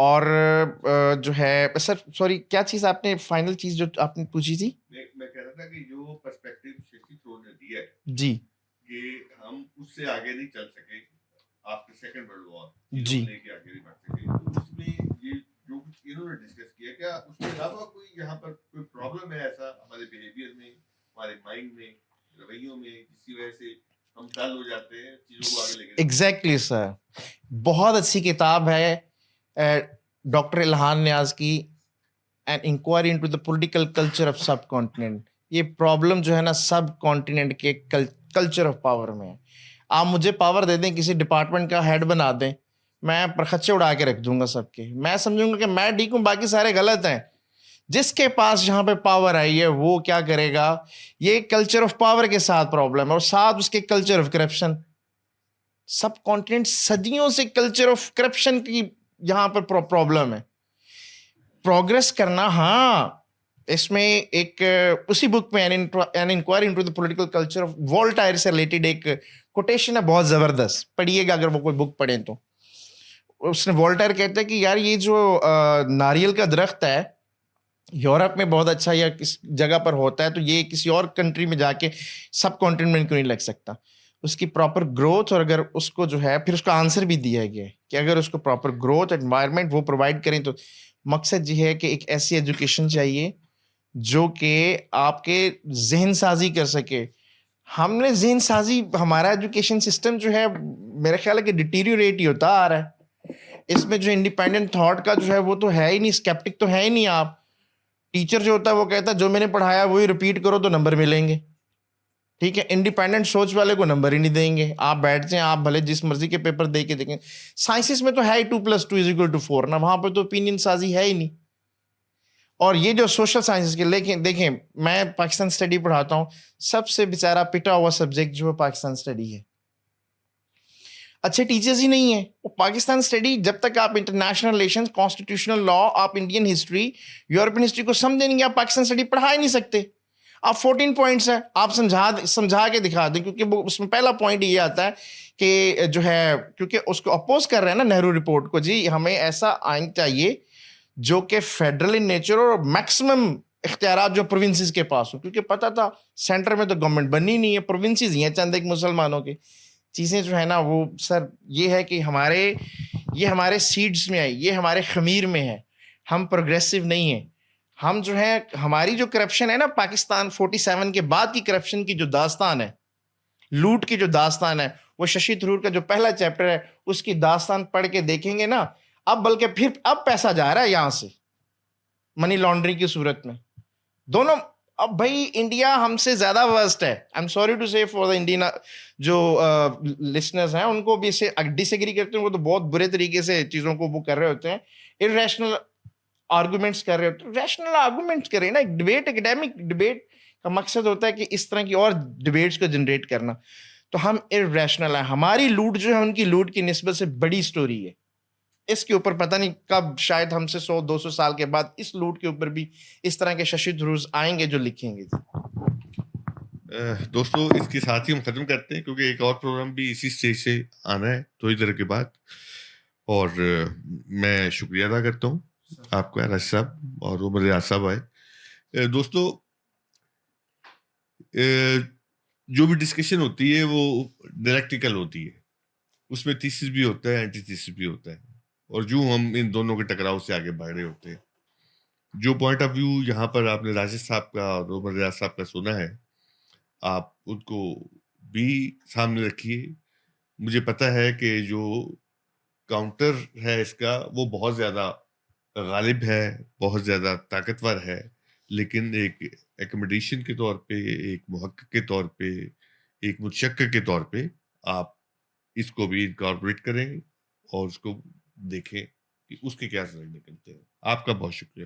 اور جو ہے سر سوری کیا چیز آپ نے فائنل چیز جو آپ نے پوچھی تھی؟ میں کہہ رہا تھا کہ جو پرسپیکٹیو ششی تھرور نے دیا ہے جی کہ ہم اس سے آگے نہیں چل سکے آفٹر سیکنڈ ورلڈ وار جی لے کے آگے نہیں بڑھ سکے، تو اس میں یہ جو کچھ انہوں نے ڈسکس کیا، کیا اس کے علاوہ کوئی یہاں پر کوئی پرابلم ہے ایسا ہمارے بیہیویئر میں، ہمارے مائنڈ میں، رویوں میں، جس کی وجہ سے ہم ڈل ہو جاتے ہیں چیزوں کو آگے لے کے؟ ایگزیکٹلی سر، بہت اچھی کتاب ہے ڈاکٹر الہان نیاز کی an inquiry into the political culture of subcontinent. یہ پرابلم جو ہے نا سب کانٹیننٹ کے کلچر آف پاور میں ہے. آپ مجھے پاور دے دیں، کسی ڈپارٹمنٹ کا ہیڈ بنا دیں، میں پرخچے اڑا کے رکھ دوں گا سب کے. میں سمجھوں گا کہ میں ٹھیک ہوں، باقی سارے غلط ہیں. جس کے پاس جہاں پہ پاور آئی ہے وہ کیا کرے گا؟ یہ کلچر آف پاور کے ساتھ پرابلم ہے، اور ساتھ اس کے culture of corruption. Sub continent صدیوں سے کلچر آف کرپشن کی یہاں پر پرابلم ہے. پروگرس کرنا، ہاں اس میں ایک اسی بک میں an inquiry into the political culture of Voltaire سے ریلیٹڈ ایک کوٹیشن ہے بہت زبردست، پڑھیے گا اگر وہ کوئی بک پڑھیں تو. اس نے وولٹائر کہتا ہے کہ یار یہ جو ناریل کا درخت ہے یورپ میں بہت اچھا یا کس جگہ پر ہوتا ہے، تو یہ کسی اور کنٹری میں جا کے سب کانٹیننٹ میں کیوں نہیں لگ سکتا؟ اس کی پراپر گروتھ، اور اگر اس کو جو ہے پھر اس کا آنسر بھی دیا گیا ہے کہ اگر اس کو پراپر گروتھ انوائرمنٹ وہ پرووائڈ کریں تو مقصد یہ ہے کہ ایک ایسی ایجوکیشن چاہیے جو کہ آپ کے ذہن سازی کر سکے. ہم نے ذہن سازی، ہمارا ایجوکیشن سسٹم جو ہے میرا خیال ہے کہ ڈیٹیریوریٹ ہی ہوتا آ رہا ہے. اس میں جو انڈیپینڈنٹ تھاٹ کا جو ہے وہ تو ہے ہی نہیں، اسکیپٹک تو ہے ہی نہیں. آپ ٹیچر جو ہوتا ہے وہ کہتا ہے جو میں نے پڑھایا وہی ریپیٹ کرو تو نمبر ملیں گے، ٹھیک ہے. انڈیپینڈنٹ سوچ والے کو نمبر ہی نہیں دیں گے. آپ بیٹھ جائیں، آپ بھلے جس مرضی کے پیپر دے کے دیکھیں. سائنسز میں تو ہے ہی 2+2=4 نا، وہاں پہ تو اوپینین سازی ہے ہی نہیں. اور یہ جو سوشل سائنسز کے دیکھیں میں پاکستان اسٹڈی پڑھاتا ہوں، سب سے بیچارہ پٹا ہوا سبجیکٹ جو ہے پاکستان اسٹڈی ہے. اچھے ٹیچرز ہی نہیں ہیں. پاکستان اسٹڈی جب تک آپ انٹرنیشنل ریلیشنز، کانسٹیٹیوشنل لا، آپ انڈین ہسٹری، یورپین ہسٹری کو سمجھیں نہیں، آپ پاکستان اسٹڈی پڑھا ہی نہیں سکتے. آپ 14 پوائنٹس ہیں، آپ سمجھا کے دکھا دیں، کیونکہ وہ اس میں پہلا پوائنٹ یہ آتا ہے کہ جو ہے کیونکہ اس کو اپوز کر رہے ہیں نا نہرو رپورٹ کو، جی ہمیں ایسا آئین چاہیے جو کہ فیڈرل ان نیچر اور میکسیمم اختیارات جو پروونسز کے پاس ہوں، کیونکہ پتہ تھا سینٹر میں تو گورنمنٹ بنی نہیں ہے، پروونسز ہی ہیں چند ایک مسلمانوں کے. چیزیں جو ہے نا وہ سر یہ ہے کہ یہ ہمارے سیڈز میں آئی، یہ ہمارے خمیر میں ہے. ہم پروگریسو نہیں ہیں. ہم جو ہے ہماری جو کرپشن ہے نا پاکستان 47 کے بعد کی کرپشن کی جو داستان ہے، لوٹ کی جو داستان ہے، وہ ششی تھرور کا جو پہلا چیپٹر ہے اس کی داستان پڑھ کے دیکھیں گے نا. اب بلکہ پھر اب پیسہ جا رہا ہے یہاں سے منی لانڈرنگ کی صورت میں دونوں. اب بھائی انڈیا ہم سے زیادہ ورسٹ ہے. آئی ایم سوری ٹو سے فار دا انڈین جو لسنرز ہیں ان کو بھی اسے ڈس ایگری کرتے ہیں، وہ تو بہت برے طریقے سے چیزوں کو وہ کر رہے ہوتے ہیں، irrational آرگومنٹس کر رہے ہوتے ہیں. ریشنل آرگومنٹس کریں نا. ایک ڈبیٹ، اکیڈیمک ڈبیٹ کا مقصد ہوتا ہے کہ اس طرح کی اور ڈبیٹس کو جنریٹ کرنا. تو ہم irrational ہیں. ہماری لوٹ جو ہے ان کی لوٹ کی نسبت سے بڑی سٹوری ہے. اس کے اوپر پتہ نہیں کب شاید ہم سے 100-200 سال کے بعد اس لوٹ کے اوپر بھی اس طرح کے ششی تھروز آئیں گے جو لکھیں گے. دوستو اس کے ساتھ ہی ہم ختم کرتے ہیں، کیونکہ ایک اور پروگرام بھی اسی اسٹیج سے آنا ہے تھوڑی دیر کے بعد. اور میں شکریہ ادا کرتا ہوں آپ کا راج صاحب اور عمر ریاض صاحب آئے. دوستو جو بھی ڈسکشن ہوتی ہے وہ ڈائریکٹیکل ہوتی ہے، اس میں تھیسس بھی ہوتا ہے، اینٹی تھیسس بھی ہوتا ہے، اور جو ہم ان دونوں کے ٹکراؤ سے آگے بڑھ رہے ہوتے ہیں. جو پوائنٹ آف ویو یہاں پر آپ نے راجد صاحب کا اور عمر ریاض صاحب کا سنا ہے، آپ ان کو بھی سامنے رکھیے. مجھے پتہ ہے کہ جو کاؤنٹر ہے اس کا وہ بہت زیادہ غالب ہے، بہت زیادہ طاقتور ہے، لیکن ایک ایکوموڈیشن کے طور پہ، ایک محقق کے طور پہ، ایک متشکک کے طور پہ آپ اس کو بھی انکارپوریٹ کریں اور اس کو دیکھیں کہ اس کے کیا نظر نکلتے ہیں. آپ کا بہت شکریہ.